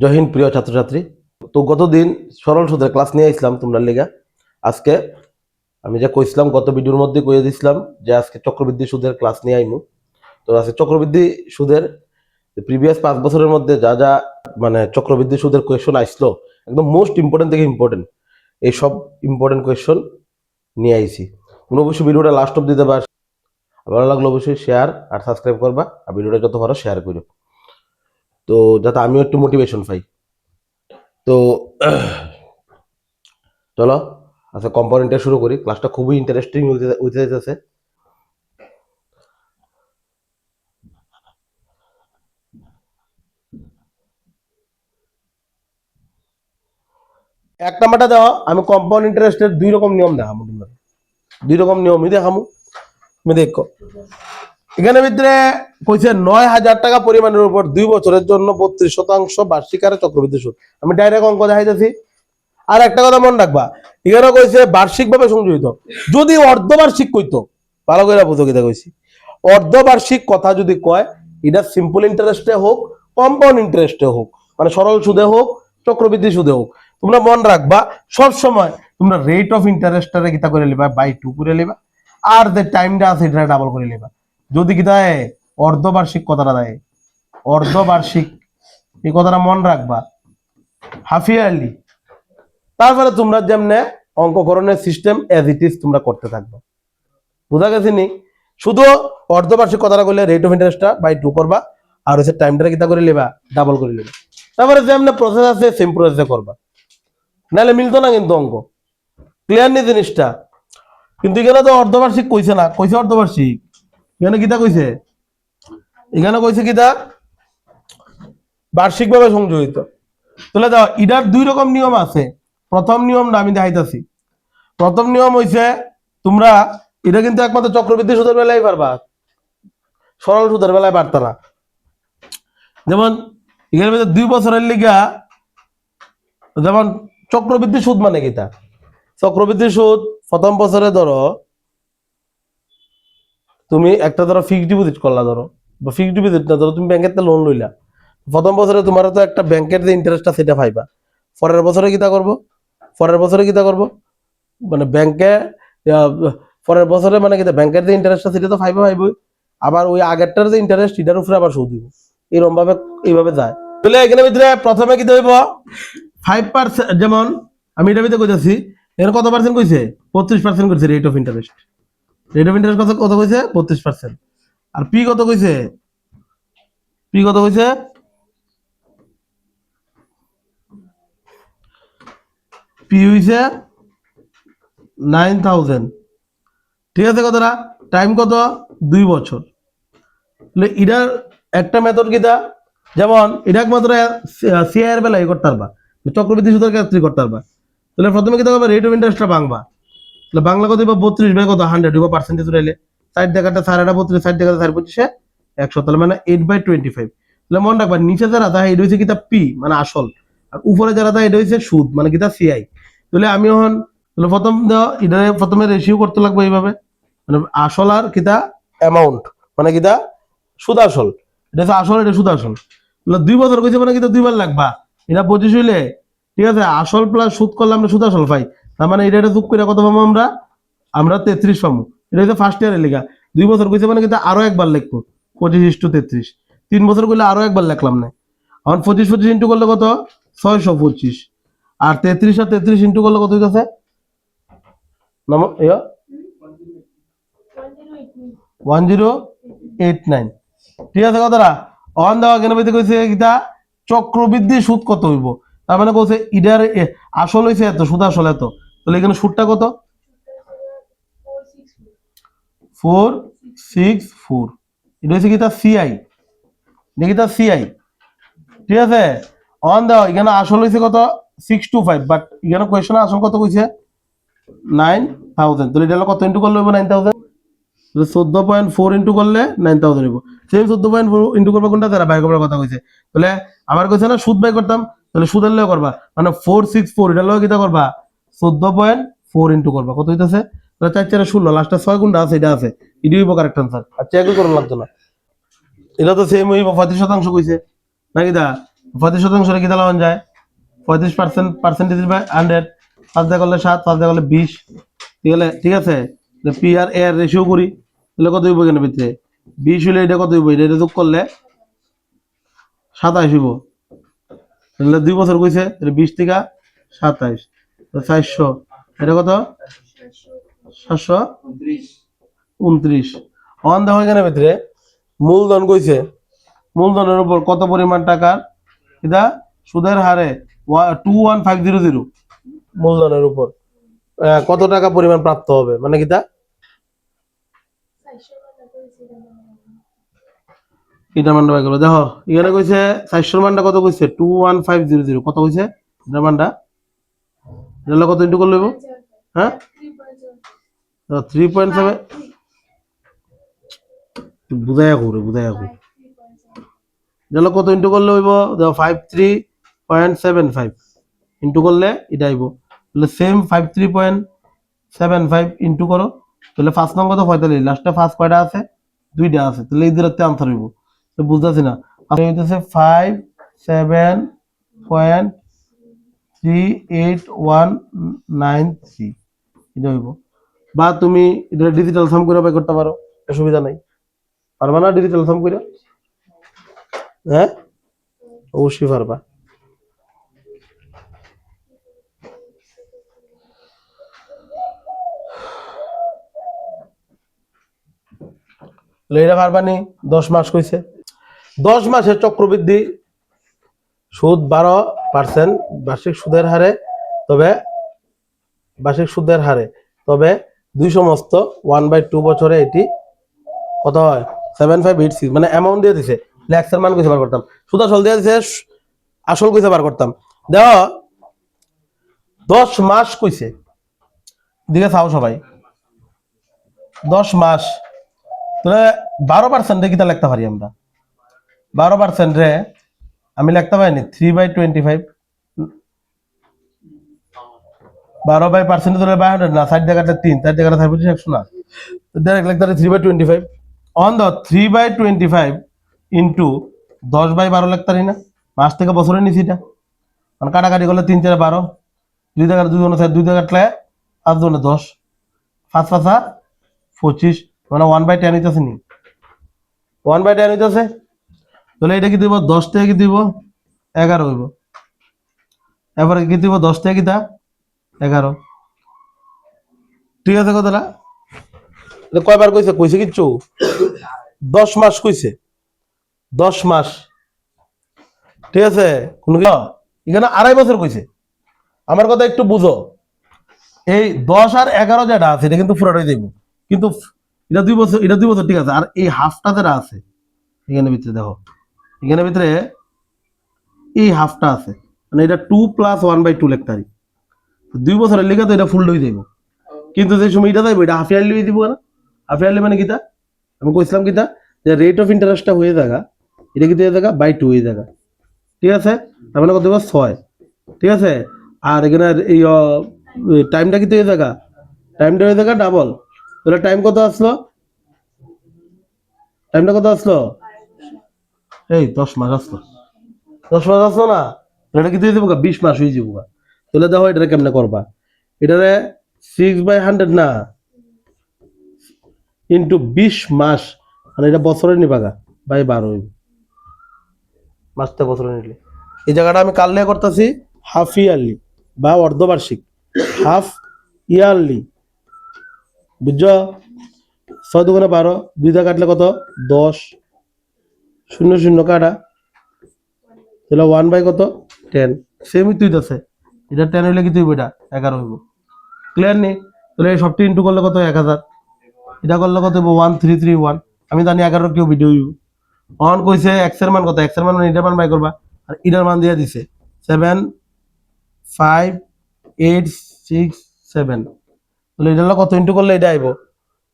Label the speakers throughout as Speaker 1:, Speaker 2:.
Speaker 1: জয় হিন্দ প্রিয় ছাত্রছাত্রী। তো গতদিন সরল সুদের ক্লাস নিয়ে আসলাম তোমরা লিগা। আজকে আমি যা কইছিলাম গত ভিডিওর মধ্যে কইয়ে দিছিলাম যে আজকে চক্রবৃদ্ধি সুদের ক্লাস নিয়ে আইমু। তো আজকে চক্রবৃদ্ধি সুদের প্রিভিয়াস 5 বছরের মধ্যে যা যা মানে চক্রবৃদ্ধি সুদের কোয়েশন আসলো, একদম মোস্ট ইম্পর্টেন্ট থেকে ইম্পর্টেন্ট এই সব ইম্পর্টেন্ট কোয়েশন নিয়ে আইছি। তুমি অবশ্যই ভিডিওটা লাস্ট অব্দি দেবা। ভালো লাগলো অবশ্যই শেয়ার আর সাবস্ক্রাইব করবা, আর ভিডিওটা যত পারো শেয়ার করো, তো যাতে আমিও একটু মোটিভেশন পাই। তো চলো আচ্ছা কম্পোনেন্টে শুরু করি। ক্লাসটা খুবই ইন্টারেস্টিং হইতে যাইতেছে। এক নাম্বারটা দাও, আমি কম্পাউন্ড ইন্টারেস্টের দুই রকম নিয়ম দেখাবো। তোমরা দুই রকম নিয়মই দেখাবো, তুমি দেখো। এখানে ভিতরে কইছে 9,000 টাকা পরিমাণের উপর 2 বছরের জন্য 32% বার্ষিক হারে চক্রবৃদ্ধি সুদ। আমি ডাইরেক্ট অঙ্ক দেখাইতেছি। আর একটা কথা মনে রাখবা, এখানে কইছে বার্ষিক ভাবে সংযোজিত। যদি অর্ধবার্ষিক কইতো, ভালো করে বুঝো কিটা কইছি। অর্ধবার্ষিক কথা যদি কয়, এটা সিম্পল ইন্টারেস্টে হোক, কম্পাউন্ড ইন্টারেস্টে হোক, মানে সরল সুদে হোক, চক্রবৃদ্ধি সুদে হোক, তোমরা মনে রাখবা সব সময় তোমরা রেট অফ ইন্টারেস্টটারে কিটা করে লিবা, বাই 2 করে লিবা, আর যে টাইমটা আছে এটা ডাবল করে লিবা। যদি কিটা অর্ধবার্ষিক কথাটা দেয়, অর্ধবার্ষিক এই কথাটা মনে রাখবা, হাফ ইয়ারলি। তারপরে তোমরা যেমনে অঙ্ককরণের সিস্টেম এজ ইট ইজ তোমরা করতে থাকবে। বুঝা গেছে নি? শুধু অর্ধবার্ষিক কথাটা করলে রেট অফ ইন্টারেস্টটা বাই 2 করবা, আর হচ্ছে টাইমটা কিটা করে লিবা, ডাবল করে লিবা। তারপরে যেমনে প্রসেস আছে সেম প্রসেসে করবা, নাহলে মিলতো না কিন্তু অঙ্ক। ক্লিয়ার নি জিনিসটা? কিন্তু এখানে তো অর্ধবার্ষিক কইছে না, কইছে অর্ধবার্ষিক। এখানে কিটা কইছে, এখানে কইছে কিটা বার্ষিক ভাবে সংযোজিত। তাহলে দাও, এটার দুই রকম নিয়ম আছে। প্রথম নিয়মটা আমি দেখাইতেছি। প্রথম নিয়ম হইছে তোমরা এটা কিন্তু একমাত্র চক্রবৃদ্ধি সুদের বেলায় পারবা, সরল সুদের বেলায় পারতা না। যেমন এখানে 2 বছরের লিগা, যেমন চক্রবৃদ্ধি সুদ মানে কিটা, চক্রবৃদ্ধি সুদ প্রথম বছরে ধরো তুমি একটা ধরো ফিক্সড ডিপোজিট করলা, ধরো বা ফিক্সড ডিপোজিট না, ধরো তুমি ব্যাংকের লোন লইলা। প্রথম বছরে তোমার তো একটা ব্যাংকের যে ইন্টারেস্টটা সেটা পাইবা। পরের বছরে কিটা করবো, পরের বছরে কিটা করবো, মানে ব্যাংকে পরের বছরে মানে কি ব্যাংকের যে ইন্টারেস্টটা সেটা তো পাইবই, আবার ওই আগেরটার যে ইন্টারেস্ট এটার উপরে আবার সুদ দিব। এরকম ভাবে এইভাবে যায়। তাহলে এখানে ভিতরে প্রথমে কি দেব 5%, যেমন আমি এটা ভিতরে কইতাছি। এখানে কত পার্সেন্ট কইছে, 32% কইছে rate of interest. Rate of interest কত কইছে, 32%। আর পি কত কইছে, পি কত কইছে, পি হইছে 9,000। ঠিক আছে কথাটা? টাইম কত, 2 বছর। তাহলে এটার একটা মেথড কিটা, যেমন এটা একমাত্র সিআই এর বেলায় করতে পারবা, চক্রবৃদ্ধি সুদের ক্ষেত্রে করতে পারবা। তাহলে প্রথমে কিটা করবা, রেট অফ ইন্টারেস্টটা ভাঙবা। তাহলে বাংলা কত দিবা, 32 বাই কত 100 দিব পার্সেন্টেজ উঠাইলে, 60 টাকাটা 32, 60 টাকাটা 25, 100, তাহলে মানে 8/25। তাহলে মনে রাখবা নিচে যারা তা এটা হচ্ছে কিটা পি মানে আসল, আর উপরে যারা তা এটা হচ্ছে সুদ মানে কিটা সিআই। তাহলে আমি এখন তাহলে প্রথম দাও এটা প্রথমে রেশিও করতে লাগবে এইভাবে, মানে আসল আর কিটা অ্যামাউন্ট মানে কিটা সুদ আসল, এটা হচ্ছে আসল, এটা সুদ আসল। 2 বছর কইছে মানে কিন্তু 2 বার লাগবা। এটা 25 হইলে ঠিক আছে, আসল প্লাস সুদ করলে আমরা সুদ আসল পাই। তার মানে এটা যোগ করে কত পাবো আমরা, আমরা 33 পাবো। এটা হচ্ছে ফার্স্ট ইয়ারের লেখা। 2 বছর কইছে মানে কিন্তু আরো একবার লিখবো 25:33। 3 বছর করলে আরো একবার লিখলাম না। এখন 25 ইন্টু করলে কত, 625। আর 33 আর 33 ইন্টু করলে কত হইতাছে, 1089। ঠিক আছে কথাটা? অন দেওয়া কেন বলতে কইছে কিটা চক্রবৃদ্ধি সুদ কত হইব, তার মানে কইছে ইডার আসল হইছে এত, সুদ আসল এত। তাহলে এখানে সুদটা কত, 464। এটা হচ্ছে কিটা সিআই, দেখি তা সিআই। ঠিক আছে? অন দেওয়া এখানে আসল হইছে কত, 625, বাট এখানে কোয়েশনে আসল কত কইছে 9,000। তাহলে এটা কত ইন্টু করলে হইব 9,000, 14.4 ইন্টু করলে 9,000 হইব। সেম 14.4 ইন্টু করবো কোনটা, তারা বাই করার কথা কইছে। তাহলে আমার কইছে না সুদ বাই করতাম, তাহলে সুদের লয় করবা, মানে 464 এটা লয় কিটা করবা 14.4 ইন্টু করবা, কত হইতাছে, তাহলে 4 4 16, লাস্টে 6 গুণটা আছে, এটা আছে, এটাই হইব কারেক্ট আনসার। আচ্ছা একই করুন লাগতো না, এটা তো সেম হইব 35% কইছে নাকি দা। 35% কি তাহলে যায় 35% পার্সেন্টেজ বাই 100 5 দিয়ে করলে 7 5 দিয়ে করলে 20 ঠিক আছে পি আর এ এর রেশিও করি তাহলে কত হইব এখানে ভিতরে 20 হলে এটা কত হইব এটা যোগ করলে 27 হইব তাহলে 2 বছর কইছে তাহলে 20 থেকে 27 400 এটা কত 729 অন দেখো এখানে ভিতরে মূলধন কইছে মূলধনের উপর কত পরিমাণ টাকার এটা সুদের হারে 21500 মূলধনের উপর কত টাকা পরিমাণ প্রাপ্ত হবে মানে কিটা এটা মানটা বাই করো দেখো এখানে কইছে 400 মানটা কত কইছে 21500 কত কইছে এটা মানটা এটা কত ইনটু করলে হ্যাঁ 3.7 বুঝাইয়া করো এটা কত ইনটু করলে হইব দেখো 53.75 ইনটু করলে এটা আইব তাহলে সেম 53.75 ইনটু করো তাহলে ফার্স্ট নং কত 45 লাস্টে ফার্স্ট কয়টা আছে দুইটা আছে তাহলে এই দুইটাতে আনসার হইব তো বুঝতাছি না আপনি হইতেছে 57.38193 এটা হইব বা তুমি এটা ডিজিটাল সাম করে বাই করতে পারো অসুবিধা নাই পারবা না ডিজিটাল সাম করে হ্যাঁ অবশ্যই পারবা এটা পারবানি 10 মাস কইছে 10 মাসের চক্রবৃদ্ধি সুদ 12% বার্ষিক সুদের হারে তবে দুই সমস্ত 1/2 বছরে এটি কত হয় 7586 মানে অ্যামাউন্ট দিয়ে দিছে ল্যাক্সের মান কইছে বার করতাম সুদ আসল দিয়ে দিছে আসল কইছে বার করতাম দেখো 10 মাস কইছে দিকে চাও সবাই 10 মাস তাহলে 12% কিটা লিখতে পারি আমরা 12% রে আমি লিখতে পারিনি 3/25 12% ধরে 100 না 60 জায়গাটা 3 4 জায়গাটা 100 না ডাইরেক্ট লিখতে পারি 3/25 অন দ্য 3/25 ইনটু 10/12 লিখতে পারি না মাস থেকে বছরে নিছি এটা মানে কাটাকাটি করলে 3 4 12 2 জায়গা 2 4 2 জায়গা 5 2 10 5 5 25 মানে 1/10 হইতাছে নি 1/10 হইতাছে তাহলে এটা কি দিব 10 থেকে কি দিব 11 হইব এবারে কি দিব 10 থেকে কিটা 11 ঠিক আছে কথাটা কয়বার কইছে কিচ্ছু 10 মাস কইছে 10 মাস ঠিক আছে কোন এখানে 2.5 বছর কইছে আমার কথা একটু বুঝো এই 10 আর 11 যেটা আছে এটা কিন্তু পুরোটাই দেব কিন্তু এটা 2 বছর ঠিক আছে আর এই হাফটা যেটা আছে এখানে ভিতরে দেখো এখানে ভিতরে এই হাফটা আছে মানে এটা 2 + 1/2 লিখতে পারি 2 বছরের লেখা তো এটা ফুল হয়ে যাইব কিন্তু যে সময় এটা যাইব এটা হাফ ইয়ারলি হয়ে দিব না হাফ ইয়ারলি মানে কিটা আমি কইছিলাম কিটা যে রেট অফ ইন্টারেস্টটা হয়ে যাগা এটা কি হয়ে যাগা বাই 2 হয়ে যাগা ঠিক আছে তার মানে কত দেব 6 ঠিক আছে আর এখানে এই টাইমটা কি হয়ে যাগা টাইমটা হয়ে যাগা ডাবল তাহলে টাইম কত আসলো টাইমটা কত আসলো এই 10 মাস আসলো 10 মাস আসলো না এটা কি দিয়ে দেবো 20 মাস হয়ে যাবো তাহলে দেখো এটা কেমনে করবা এটারে 6/100 না ইন্টু 20 মাস মানে এটা বছরে নিবাগা বাই 12 হইব মাসটা বছরে নিলে এই জায়গাটা আমি কাল নিয়ে করতেছি হাফ ইয়ারলি বা অর্ধবার্ষিক হাফ ইয়ারলি বুঝছো 6 দুগুণে 12 2 দিয়ে কাটলে কত 10 0 0 কাটা তাহলে 1/কত 10 সেমই তুই আছে এটা 10 হইলে কি তুই এটা 11 হইব ক্লিয়ার নেই তাহলে এই সবটি ইনটু করলে কত 1000 এটা করলে কত হইব 1331 আমি জানি 11 কেউ ভিডিও অন কইছে x এর মান কত x এর মান এটার মান বাই করবা আর এটার মান দিয়ে দিছে 75867 তাহলে এটার লগে কত ইনটু করলে এটা আইব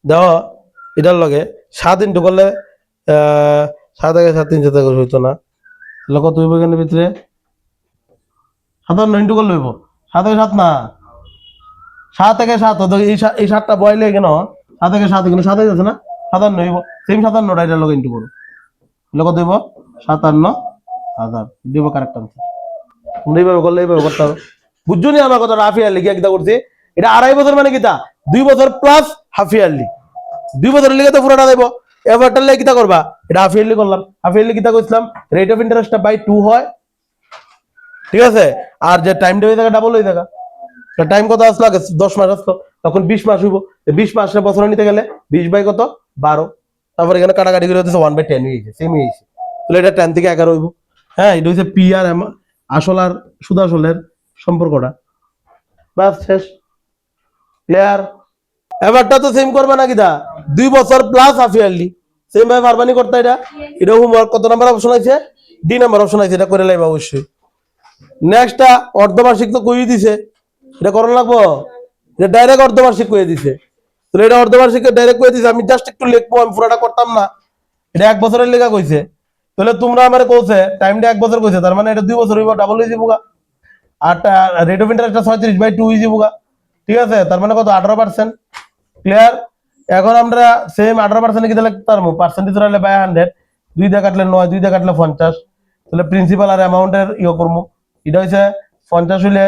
Speaker 1: দেখো এটার লগে 7 ইনটু করলে 7 থেকে 7 3 7 হইতো না তাহলে কত হইব এখানে ভিতরে 57 ইনটু করলে হইব 7 থেকে 7 না 7 থেকে 7 এই 7টা বয়লে কেন 7 থেকে 7 এখানে 7 হয়ে যাচ্ছে না 57 হইব সেম 57 এটার লগে ইনটু করো তাহলে কত হইব 57 হাজার দিব কারেক্ট আনসার। তোমরা এইভাবে করলে এইভাবে করতে হবে, বুঝছো নি আমার কথা? হাফ ইয়ারলি কিটা করছে, এটা 2.5 বছর মানে কিটা 2 বছর প্লাস হাফ ইয়ারলি, 2 বছরের লিগে তো পুরোটা দেবো। এবারটার লেগে কিটা করবা, এটা হাফ ইয়ারলি করলাম। হাফ ইয়ারলি কিটা করছিলাম, রেট অফ ইন্টারেস্টটা বাই 2 হয়, ঠিক আছে? আর যে টাইমটা হয়ে থাকা ডাবল হয়ে থাকা, টাইম কত আসলো আগে 10 মাস আসলো, তখন 20 মাস হইব। 20 মাসের বছরে নিতে গেলে 20 বাই কত 12, তারপর এখানে কাটাকাটি করে হচ্ছে 1/10 হয়ে গেছে, সেম হয়েছে। তাহলে এটা 10 থেকে 11 হইব। হ্যাঁ, এটা হচ্ছে পি আর আসল আর সুদ আসলের সম্পর্কটা, বাস শেষ, ক্লিয়ার? এবারটা তো সেম করবে নাকি দা, 2 বছর প্লাস হাফ ইয়ারলি, সেম ভাবে পারবানি করতে। এটা হোমওয়ার্ক কত নাম্বার অপশন আছে, ডি নাম্বার অপশন আছে, এটা করে লাইবা অবশ্যই। নেক্সটটা অর্ধবার্ষিক তো কইই দিছে, এটা করণ লাগবো, এটা ডাইরেক্ট অর্ধবার্ষিক কইয়ে দিছে। তাহলে এটা অর্ধবার্ষিক ডাইরেক্ট কইয়ে দিছে, আমি জাস্ট একটু লিখবো, আমি পুরোটা করতাম না। এটা 1 বছরের লেখা কইছে, তাহলে তোমরা আমারে কইছে টাইমটা 1 বছর কইছে, তার মানে এটা 2 বছর হইব, ডাবল হয়ে যাবো। আর রেট অফ ইন্টারেস্টটা 36/2 হয়ে যাবো, ঠিক আছে? তার মানে কত 18%, ক্লিয়ার? এখন আমরা সেম 18% কি দিলে পারবো, পার্সেন্টেজ রাখলে বাই 100, 2 দিয়ে কাটলে 9, 2 দিয়ে কাটলে 50, তাহলে প্রিন্সিপাল আর অ্যামাউন্টের ইয়ে করবো। এটা হইছে 50 হইলে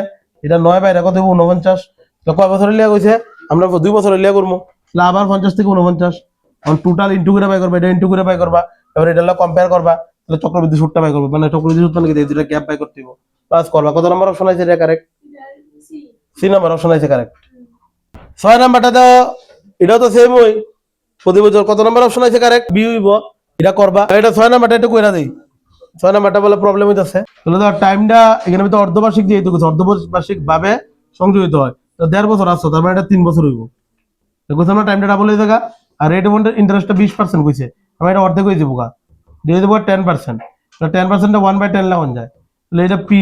Speaker 1: এটা 9 বাইরে কত হইব 49, তো কয় বছর লিয়া কইছে, আমরা 2 বছর লিয়া করবো, তাহলে আবার 50 থেকে 49, এখন টোটাল ইনটু করে বাই করবা, এটা ইনটু করে বাই করবা, এবার এটা কম্পেয়ার করবা, তাহলে চক্রবৃদ্ধি সুদটা বাই করবা, মানে চক্রবৃদ্ধি সুদ মানে কি, দুইটা গ্যাপ বাই করতে হবে, প্লাস করবা। কত নাম্বার অপশন আছে, এটা কারেক্ট, সি নাম্বার অপশন আছে কারেক্ট। 6 নাম্বারটা তো এটাও তো সেম হই, প্রতি বছর কত নাম্বার অপশন আছে কারেক্ট, বি হইব, এটা করবা। এটা 6 নাম্বারটা একটু কইরা দেই, 6 নাম্বারটা বলে প্রবলেম হইতাছে। তাহলে ধর টাইমটা এখানে তো অর্ধবার্ষিক যেহেতু অর্ধবার্ষিক ভাবে সংযোজিত হয়, তো 1.5 বছর আসছে, তার মানে এটা 3 বছর হইব। কইছে আমরা টাইমটা ডাবল হয়ে থাকা, আর রেট অফ ইন্টারেস্টটা 20% কইছে, আমি এটা অর্ধেক হয়ে যাবো, দিয়ে দেবো 10%, তো 10%টা 1/10 লাগান যায়, তাহলে এটা পি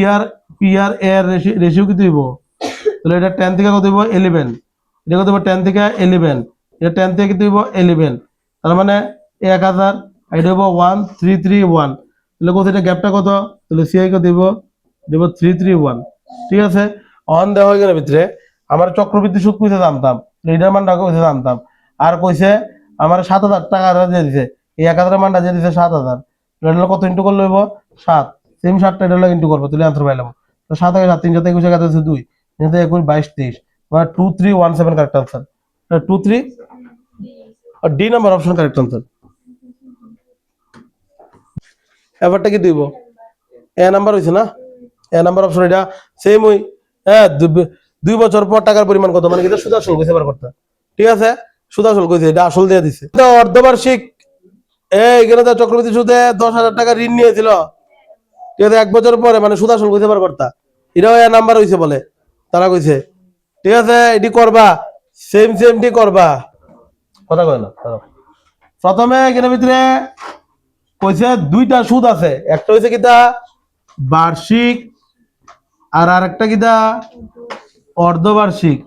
Speaker 1: আর এর রেশিও কি দিব, তাহলে এটা 10 থেকে কত দিব 11, এটা কত দিব 10 থেকে 11, এটা 10 থেকে দিব 11, তার মানে 1000, এটা হইব 1331, তাহলে কত, এটা গ্যাপটা কত, তাহলে সিআই কত দিব 331, ঠিক আছে? অন দেওয়া হয়ে গেল ভিতরে আমার চক্রবৃদ্ধি সুদ কইতে জানতাম, লিডার মানটা কইতে জানতাম, আর কইছে আমার 7,000 টাকা দিয়ে দিছে, এই 1000 মানটা দিয়ে দিছে 7,000, এটা কত ইনটু করলে হইব 7, সেম 7টা এটা ইনটু করবো, তাহলে আনসার পাইলাম। তো 7 থেকে 7 3 সাথে 21 কাছে 2, 3 থেকে 21 22 23, মানে 2317 কারেক্ট আনসার, 23 আর D number option correct answer. এবারটা কি দিব, এ নাম্বার হইছে না, এ নাম্বার অপশন এটা সেম হই। হ্যাঁ, 2 বছর পর টাকার পরিমাণ কত, মানে কি সুদ আসল কইছে এবার করতে, ঠিক আছে? সুদ আসল কইছে, এটা আসল দিয়ে দিছে। এটা অর্ধবার্ষিক, এখানে তো চক্রবৃদ্ধি সুদে 10,000 টাকা ঋণ নিয়েছিল, ঠিক আছে? 1 বছর পরে মানে সুদ আসল কইছে এবার করতে, এটাও এ নাম্বার হইছে বলে তারা কইছে, ঠিক আছে? এটি করবা, সেম ডি করবা, কথা কয় না। প্রথমে এখানে ভিতরে কইছে 2টা সুদ আছে, একটা হইছে কিটা বার্ষিক, আর আরেকটা কিটা অর্ধবার্ষিক।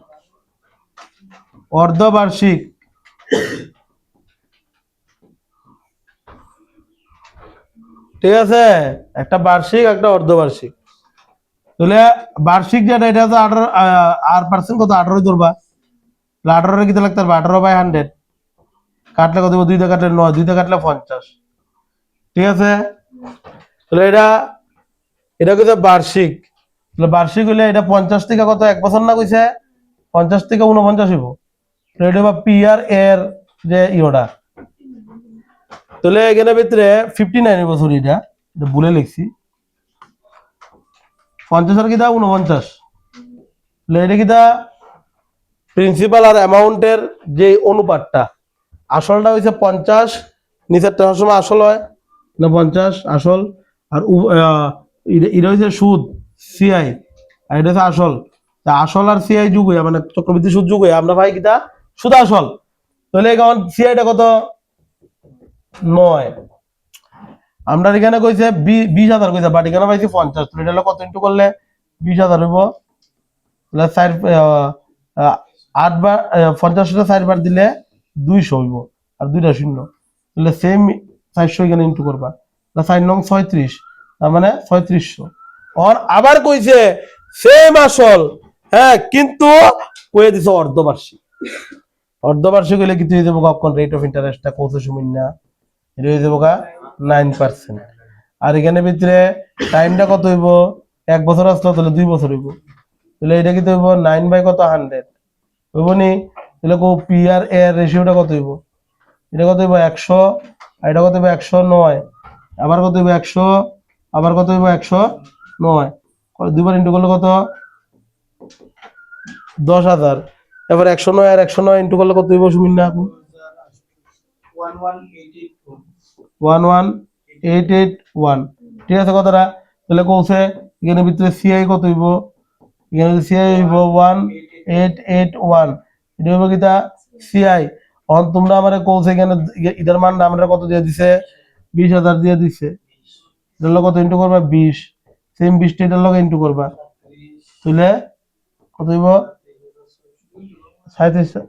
Speaker 1: ঠিক আছে, একটা বার্ষিক একটা অর্ধবার্ষিক। তাহলে বার্ষিক যেটা এটা হচ্ছে 18, আর পার্সেন্ট কত 18 ধরবা, 18 কিতে লাগতে পারবে 18/100, কাটলে কত 2 দিয়ে কাটলে 9, 2 দিয়ে কাটলে 50, ঠিক আছে? তাহলে এটা কইছে বার্ষিক, তাহলে বার্ষিক হইলে এটা 50 থেকে কত 1 বছর না কইছে, 50 থেকে 49 হইব, এটা বা পি আর এর যে ইওটা, তাহলে এখানে ভিতরে 59 বছর, এটা ভুলে লিখছি, 50 আর কিটা 49, তাহলে এটা কিটা প্রিন্সিপাল আর অ্যামাউন্টের যে অনুপাতটা, আসলটা হইছে 50, নিচেরটা সময় আসল হয় না 50 আসল, আর এটা হইছে সুদ সিআই, আর এটা হচ্ছে আসল, আসল আর সিআই যুগ হইয়া মানে চক্রবৃদ্ধি সুদ যুগ হইয়া আমরা ভাই কিটা সুদ আসল, তাহলে এখন সিআইটা কত 9, আমরা এখানে কইছে 20,000 কইছে, বাট এখানে পাইছি 50, তাহলে এটা কত ইনটু করলে 20,000 হইব, তাহলে 8 বার 50টা 4 বার দিলে 200 হইব, আর 2টা শূন্য, তাহলে সেম 400 এখানে ইনটু করবা, 4 নং 36, তার মানে 3600। আর আবার কইছে সেম আসল, হ্যাঁ, কিন্তু কইয়ে দিছে অর্ধবার্ষিক হইলে কি হয়ে যাবো, কখন রেট অফ ইন্টারেস্টটা কত সময় না, এটা হয়ে যাবো 9%, আর এখানে ভিতরে টাইমটা কত হইব 1 বছর আসলো তাহলে 2 বছর হইব তাহলে এটা কি হইব 9 বাই কত 100 হইব নি তাহলে কো পি আর এ এর রেশিওটা কত হইব এটা কত হইব 100 আর এটা কত হইব 109 আবার কত হইব 100 আবার কত হইব 109 দুইবার ইনটু করলে কত 10,000 এবার 109 আর 109 ইনটু করলে কত হইব সুমিন না আপু 11881 ঠিক আছে কথাটা তাহলে কৌছে এখানে ভিতরে সিআই কত হইব এখানে সিআই হইব 1881 এটা হইব কিটা সিআই অন তোমরা আমারে কৌছে এখানে এটার মান আমরা কত দিয়ে দিছে 20,000 দিয়ে দিছে এটার লগে কত ইনটু করবা 20 সেম 20 টা এটার লগে ইনটু করবা তাহলে কত হইব 37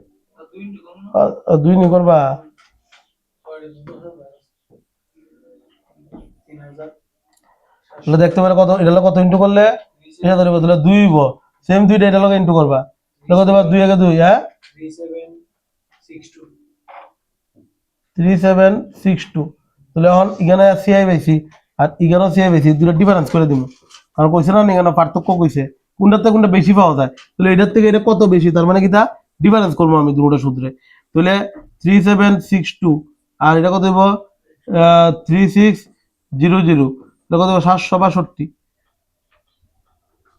Speaker 1: দুই নি করবা তাহলে দেখতে পারে কত এটা কত ইনটু করলে এটা ধরবে তাহলে 2 হইব সেম দুইটা এটা লগে ইনটু করবা তাহলে কত হবে 2 একে 2 হ্যাঁ 3762 তাহলে এখন এখানে সিআই পাইছি আর এখানেও সিআই পাইছি দুটো ডিফারেন্স করে দিব কারণ কইছে না এখানে পার্থক্য কইছে কোনটাতে কোনটা বেশি পাওয়া যায় তাহলে এটার থেকে এটা কত বেশি তার মানে কি তা ডিফারেন্স করবো আমি দুটো সূত্রে তাহলে 3762 আর এটা কত হইব 3600 এটা কত হইব 762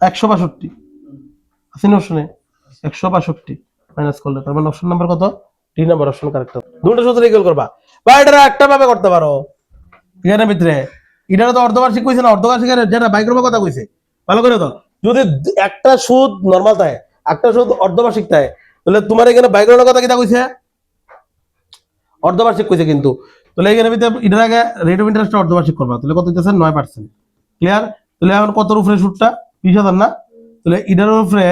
Speaker 1: 162 আছে না অপশনে 162 মাইনাস করলে তার মানে অপশন নাম্বার কত 3 নাম্বার অপশন কারেক্ট হবে দুটো সূত্র ইকুয়াল করবা বা এটা একটা ভাবে করতে পারো এখানে ভিতরে এটা তো অর্ধবার্ষিক কইছে না অর্ধবার্ষিকের যেটা বাইক্রমের কথা কইছে ভালো করে তো যদি একটা সুদ নরমাল থাকে একটা সুদ অর্ধবার্ষিক থাকে তাহলে তোমার এখানে বাইক্রমের কথা কিটা কইছে অর্ধবার্ষিক কইছে কিন্তু তাহলে এখানে ভিতরে এটার আগে রেট অফ ইন্টারেস্ট অর্ধবার্ষিক করবা তাহলে কত হইতেছে 9% ক্লিয়ার তাহলে এখন কত উপরে সুদটা 20,000 না তাহলে এটার উপরে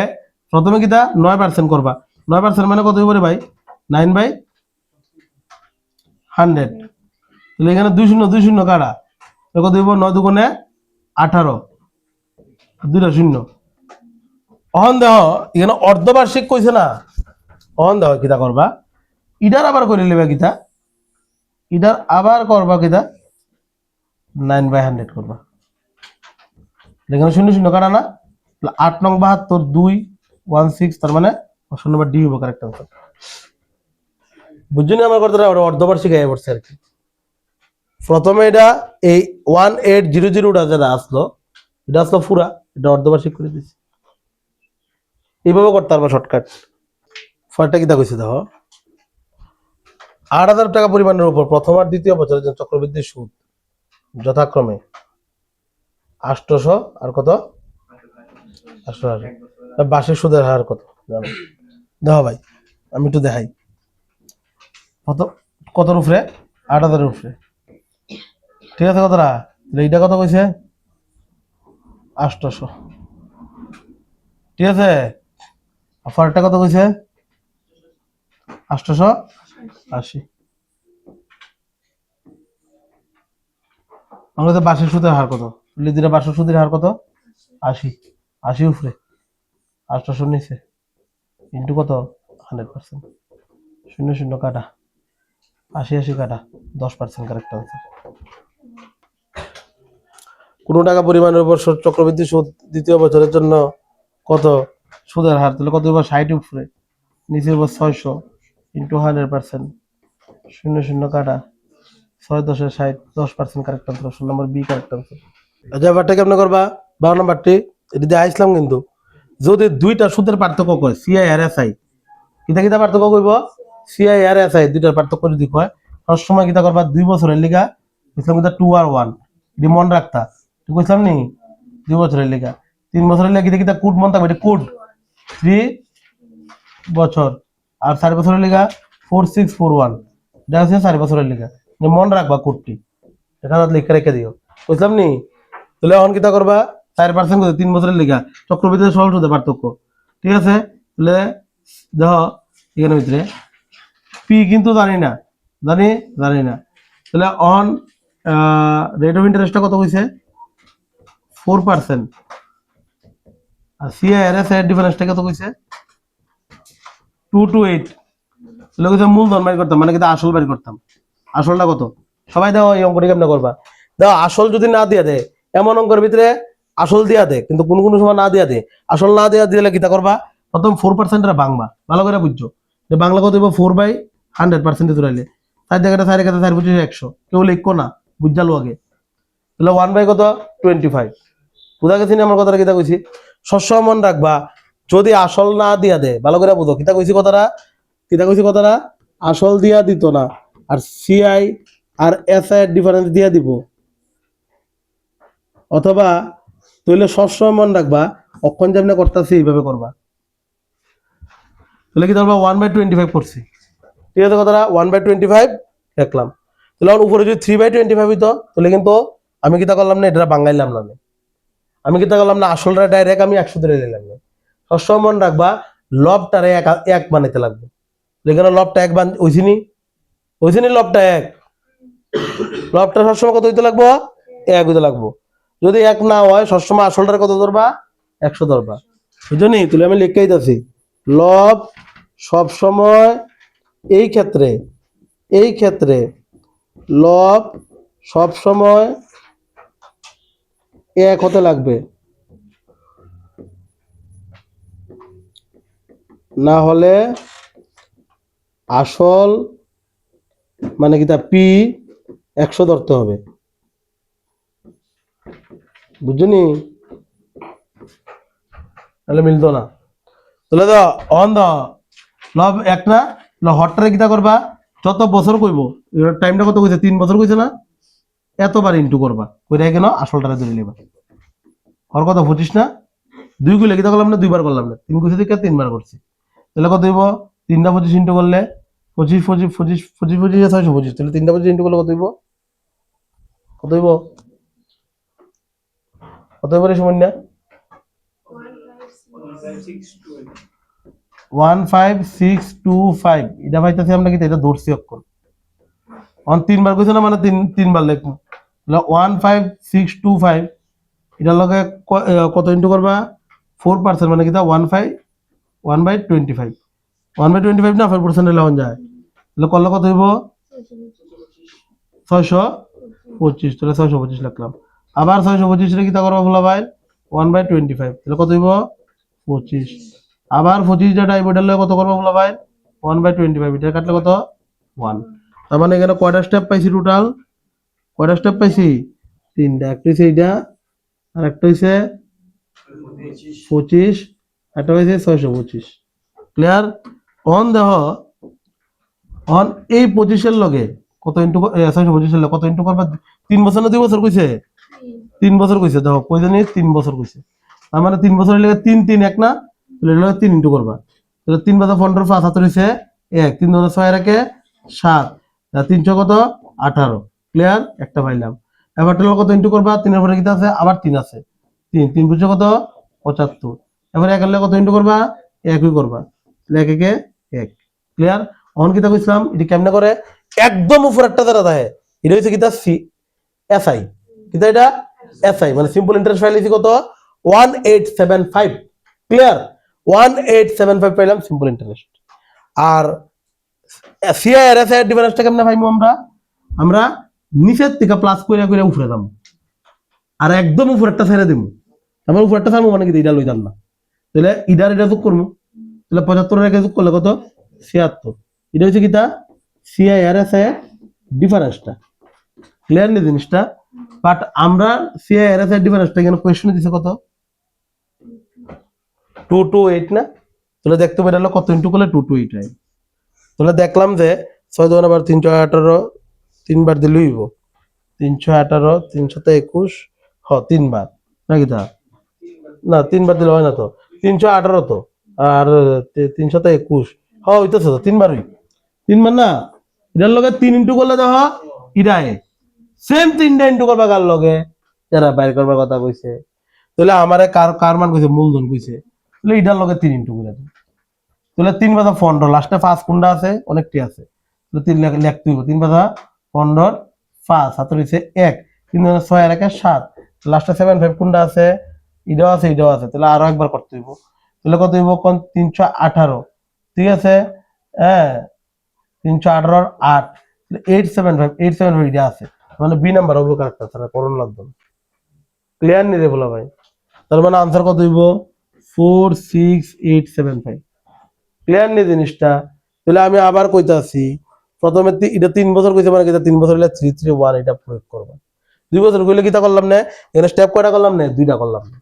Speaker 1: প্রথমে কিটা 9% করবা 9% মানে কত হইব রে ভাই 9/100 তাহলে এখানে 2 শূন্য কাটা কত হইব 9 দুগুণে 18 দুইটা শূন্য অহন দেহ এখানে অর্ধবার্ষিক কইছে না অহন দেহ কিতা করবা ইডার আবার করে নেবা কিতা ইডার আবার করবা কিতা 9/100 করবা এখানে 0 কাটা না 8 নং 72 2 16 তার মানে অপশন নাম্বার ডি হবে কারেক্ট আনসার বুঝছেন আমার কথাটা অর্ধবার্ষিক আয় পড়ছে আর কি প্রথমে এটা এই 1800 যেটা আসলো এটা আসলো পুরা এটা অর্ধবার্ষিক করে দিছি এইভাবে করতে পারবা শর্টকাট ফলটা কিতা কইছে দেখো 8,000 টাকা পরিমাণের উপর প্রথম আর দ্বিতীয় বছরের জন্য চক্রবৃদ্ধি সুদ যথাক্রমে 800 আর কত 880 বার্ষিক সুদের হার কত জানো দেখো ভাই আমি একটু দেখাই কত কতর উপরে 8,000 উপরে ঠিক আছে কতটা এইটা কত কইছে 800 ঠিক আছে অফারটা কত কইছে 880 আমাদের বার্ষিক সুদের হার কত লিদিরা বার্ষিক সুদের হার কত 80 উপরে 800 নিচে ইন্টু কত 100% 0 কাটা 80 কাটা 10% কারেক্ট আনসার কোন টাকা পরিমাণের উপর চক্রবৃদ্ধি সুদ দ্বিতীয় বছরের জন্য কত সুদের হার তাহলে কত 60 উপরে নিচে 600 ইন্টু 100% 0 কাটা 6 10 60 10% correct answer option number B correct answer আচ্ছা ব্যাপারটা কেমন করবা 12 নাম্বারটি এটা দিয়ে আসলাম কিন্তু যদি দুইটা সুদের পার্থক্য করে সিআই আর এসআই কিতা কিতা পার্থক্য করব সিআই আর এসআই দুইটার পার্থক্য যদি হয় সবসময় কিতা করবা 2 বছরের লিগা ইসলাম কিতা 2 আর 1 এটি মন রাখতা ঠিক কইছিলাম নি 2 বছরের লিগা 3 বছরের লিগা কিতা কিতা কোড মন থাকবে এটি কোড 3 বছর আর 4 বছরের লিগা 4641 এটা আছে 4 বছরের লিগা মন রাখবা কোডটি এখানে লিখে রেখে দিও বুঝলাম নি তাহলে এখন কিতা করবা 4% করে 3 বছরের লিগা চক্রবৃদ্ধি সরল সুদের পার্থক্য ঠিক আছে তাহলে দেখো এখানে ভিতরে পি কিন্তু জানি না তাহলে অন রেট অফ ইন্টারেস্টটা কত হইছে 4% আর সিআই আর এস এর ডিফারেন্সটা কত কইছে 228 তাহলে কইছে মূলধন বাই করতাম মানে কি আসল বাই করতাম আসলটা কত সবাই দাও এই অঙ্কটি কেমনে করবা দেখো আসল যদি না দিয়া দেয়, এমন অঙ্কের ভিতরে আসল দিয়া দেয় কিন্তু কোন কোন সময় না দিয়া দেয়, আসল না দিয়া দিলে কিতা করবা, প্রথম 4% ভাঙবা, ভালো করে বুঝছো যে বাংলা কত হইব 4/100% ধরাইলে 4 জায়গাটা 4 এর 4 পঁচিশ 100, কেউ লিখো না, বুঝালো আগে। তাহলে 1 বাই কত 25, বুঝা গেছি না আমার কথাটা কিতা কইছি। সবসময় মনে রাখবা যদি আসল না দিয়া দেয়, ভালো করে বুঝো কিতা কইছি কথাটা, কিতা কইছি কথাটা, আসল দিয়া দিত না আর সিআই আর এসআই এর ডিফারেন্স দিয়া দিব, অথবা তাহলে সবসময় মনে রাখবা অক্ষণ যেমন করতেছি এইভাবে করবা। তাহলে কি ধরবা 1/25 করছি, ঠিক আছে কথাটা, 1/25 দেখলাম। তাহলে আমার উপরে যদি 3/25 হইতো তাহলে কিন্তু আমি কিতা করলাম না, এটা বাঙাইলাম না, আমি কিতা করলাম না, আসলটা ডাইরেক্ট আমি 100 ধরে নিলাম না। সবসময় মনে রাখবা লবটারে এক বানাইতে লাগবে, এখানে লবটা এক বান ওইছিনি, ওইছিনি লবটা এক, লবটা সবসময় কত হইতে লাগবো, এক হইতে লাগবো। যদি এক না হয় সবসময় আসলটার কত ধরবা, 100 ধরবা, বুঝলি? তাহলে আমি লিখেই দিচ্ছি লব সবসময় এই ক্ষেত্রে, এই ক্ষেত্রে লব সবসময় এক হতে লাগবে, না হলে আসল মানে কি তা পি 100 ধরতে হবে, বুঝলি? তাহলে মিলতো না। তাহলে তো অন দ লব এক না, হটটারে কিতা করবা, যত বছর কইব, টাইমটা কত কইছে 3 বছর কইছে না, এতবার ইনটু করবা, কইরা কেন আসলটারে ধরে নিবা। ওর কথা 25 না, 2 গুলো কিতা করলাম না, 2 বার করলাম না, 3 কইছে থেকে 3 বার করছি। তাহলে কত হইব, 3টা 25 ইনটু করলে 25 25 25 25 25 625, তাহলে 3টা 25 ইনটু করলে কত হইব, কত হইব, কত হইব রে সময় না, 15625, এটা পাইতেছি আমরা কি এটা ধরছি অক্ষর, অন 3 বার কইছে না মানে 3 বার লিখবো। তাহলে 15625 এটার লগে কত ইনটু করবা, 4% মানে কিটা 1/25, 1/25 না 4% লাগান যায়, তাহলে করলে কত হইব 625, তাহলে 625 লিখলাম। আবার 625 রে কিটা করবা বলা ভাই 1/25, তাহলে কত হইব 25, আবার 25 যেটা আইব এটার লগে কত করবা বলা ভাই 1/25, এটা কাটলে কত 1। তার মানে এখানে কয়টা স্টেপ পাইছি টোটাল, কয়টা স্টেপ পাইছি, 3টা, একটা হইছে এইটা আর একটা হইছে 25, একটা হইছে 625, ক্লিয়ার? অন দেহ অন এই 25 এর লগে কত ইনটু 625 এর লগে কত ইনটু করবা, 3 বছর না 2 বছর কইছে, 3 বছর কইছে, দেখো কই জানি 3 বছর কইছে, তার মানে 3 বছরের লগে 3 3 এক না, তাহলে এর লগে 3 ইনটু করবা, তাহলে 3 বাজা 15 5 হাত হইছে 1, 3 বাজা 6 এর একে 7, 300 কত 18, ক্লিয়ার? একটা পাইলাম। এবার টোটাল কত ইনটু করবা, 3 এর পরে কি আছে, আবার 3 আছে, 3 3 বুঝছো কত 75, এবার 1 এর লগে কত ইনটু করবা, 1ই করবা, তাহলে 1 একে 1, ক্লিয়ার? অন কিতা কইছিলাম এটি কেমনে করে, একদম উপর একটা দ্বারা দেয়, এটা হইছে কিতা সি এসআই, কিতা এটা এসআই মানে সিম্পল ইন্টারেস্ট ফাইল হইছে কত 1875, ক্লিয়ার? 1875 পাইলাম সিম্পল ইন্টারেস্ট। আর সিআই আর এসআই এর ডিফারেন্সটা কেমনে পাইমু আমরা, আমরা নিচের থেকে প্লাস কইরা কইরা উপরে যাবো আর একদম উপরেরটা ছেড়ে দিমু, আমরা উপরেরটা ছাড়বো মানে কি এটা লইতাম না, তাহলে ইডার এটা যোগ করবো, তাহলে 75 এর যোগ করলে কত 76, এটা হচ্ছে কিতা সিআই আর এসআই এর ডিফারেন্সটা, ক্লিয়ার নি জিনিসটা? বাট আমরা সিআই আর এসআই এর ডিফারেন্সটা এখানে কোশ্চেনে দিছে কত 228 না, তাহলে দেখতে পাই এটা কত ইনটু করলে 228 হয়। তাহলে দেখলাম যে 6 2 আবার 318, 3 বার দিলে হইব 318, 321, হ 3 বার নাকি তা না 3 বার দিলে হয় না তো, 318 তো আর 321, হ হইতেছে তো 3 বারই, 3 বার না, এটার লগে 3 ইনটু করলে দেখো ইডায় সেম 3টা ইনটু করবা কার লগে যারা বাইর করবার কথা কইছে, তাহলে আমারে কার কার মান কইছে মূলধন কইছে, তাহলে এটার লগে 3 ইনটু করে দিই, তাহলে 3 বাজা 15, লাস্টে 5 কোনটা আছে অনেকটি আছে, তাহলে 3 লিখতে হইব, 3 বাজা 15 5 হাত হইছে 1, 3 বাজা 6 এর একে 7, লাস্টে 75 কোনটা আছে, এটাও আছে এটাও আছে, তাহলে আরো একবার করতে হইব, তাহলে কত হইব কোন 318, ঠিক আছে, হ্যাঁ 318 আর 8, 875 875 এটা আছে, মানে বি নাম্বার হবে কারেক্ট, তারা করণ লাগবে না। ক্লিয়ার নি রে বলা ভাই? তার মানে আনসার কত হইব? 46875। ক্লিয়ার নি জিনিসটা? তাহলে আমি আবার কইতাছি, প্রথমে এটা 3 বছর কইছে, মানে এটা 3 বছর হলে 331 এটা প্রয়োগ করবা। 2 বছর কইলে কিটা করলাম না? এখানে স্টেপ কয়টা করলাম না? 2টা করলাম না।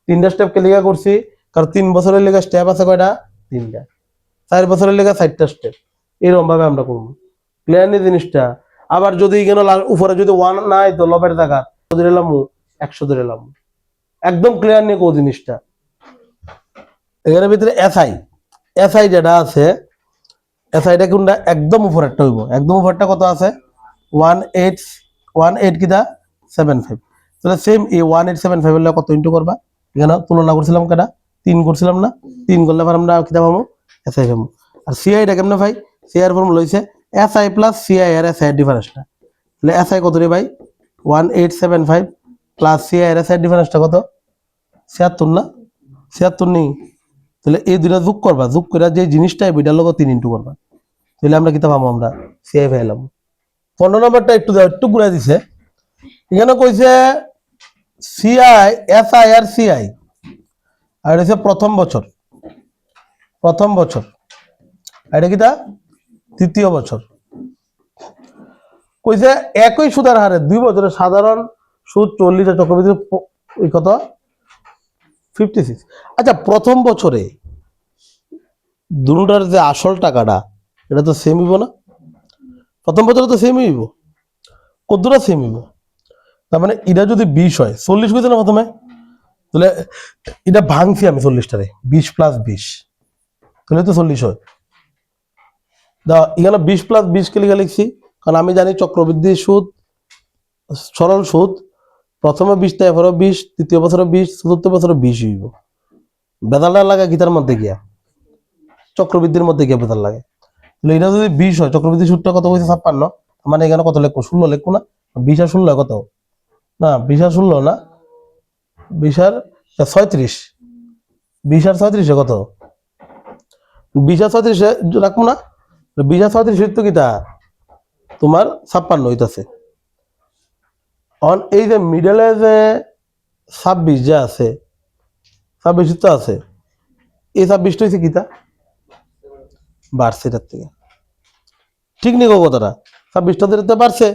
Speaker 1: 3টা স্টেপ কে লিগা করছি? কারণ 3 বছরের লেগে স্টেপ আছে কয়টা? 3টা। 4 বছরের লেগে 4টা স্টেপ। এরকম ভাবে আমরা করবো। ক্লিয়ার নি জিনিসটা? আবার যদি এখানে উপরে যদি 1 নাই তো লবের জায়গা ধরে এলাম 100 ধরে এলাম। একদম ক্লিয়ার নি কোন জিনিসটা? এখানে ভিতরে এসআই যেটা আছে, এসআইটা কোনটা? একদম উপরেরটা হইব। একদম উপরেরটা কত আছে? 18 কিটা 75। তাহলে সেম এই 1875 এর কত ইনটু করবা? এখানে তুলনা করছিলাম কেটা? 3 করছিলাম না? 3 করলে পর আমরা কিটা পাবো? এসআই পাবো। আর সিআইটা কেমনে ভাই? সিআই এর ফর্মুলা হইছে এসআই প্লাস সিআই এর এসআই এর ডিফারেন্সটা। তাহলে এসআই কত রে ভাই? 1875 প্লাস সিআই এর এসআই এর ডিফারেন্সটা কত? 76 না? 76 নেই? তাহলে এই দুইটা যোগ করবা, যোগ করে যে জিনিসটা বিটার লোক 3 ইনটু করবা। তাহলে আমরা কিতা পাবো? আমরা সিআই পাইলাম। 15 নম্বরটা একটু দাও, একটু ঘুরে দিছে। এখানে কইছে সিআই, এসআই আর সিআই, আর হচ্ছে প্রথম বছর, এটা কিটা? তৃতীয় বছর। কইছে একই সুদের হারে 2 বছরের সাধারণ সুদ 40 আর চক্রবৃদ্ধি কত? 56। আচ্ছা, প্রথম বছরে দুটার যে আসল টাকাটা এটা তো সেম হইব না? প্রথম বছরে তো সেম হইব, কতটা সেম হইব? তার মানে এটা যদি 20 হয়, 40 কইছে না প্রথমে? তাহলে এটা ভাঙছি আমি 40টারে, 20 প্লাস 20, তাহলে তো 40 হয়। এখানে 20 প্লাস 20 কে লিখে লিখছি, কারণ আমি জানি চক্রবৃদ্ধি সুদ, সরল সুদ প্রথমে 20, এরপরে 20, তৃতীয় বছরে 20, চতুর্থ বছরে 20 হইব। বেদালটা লাগে গীতার মধ্যে গিয়া, চক্রবৃদ্ধির মধ্যে গিয়া বেদাল লাগে। তাহলে এটা যদি 20 হয়, চক্রবৃদ্ধি সুদটা কত হয়েছে? 56। মানে এখানে কত লিখবো? 16 লিখবো না? 20 আর 16 কত? না, 20 আর 16 না, 20 আর 36, 20 আর 36 কত? 20 আর 36 রাখবো না? 20 আর 36 তো কিটা তোমার 56 হইতাছে। এই যে মিডলে যে 26 যে আছে, 26 তো আছে, এই 26 হয়েছে কিতা? বাড়ছে এটার থেকে। ঠিক নেই কথাটা? 26টা দিতে বাড়ছে।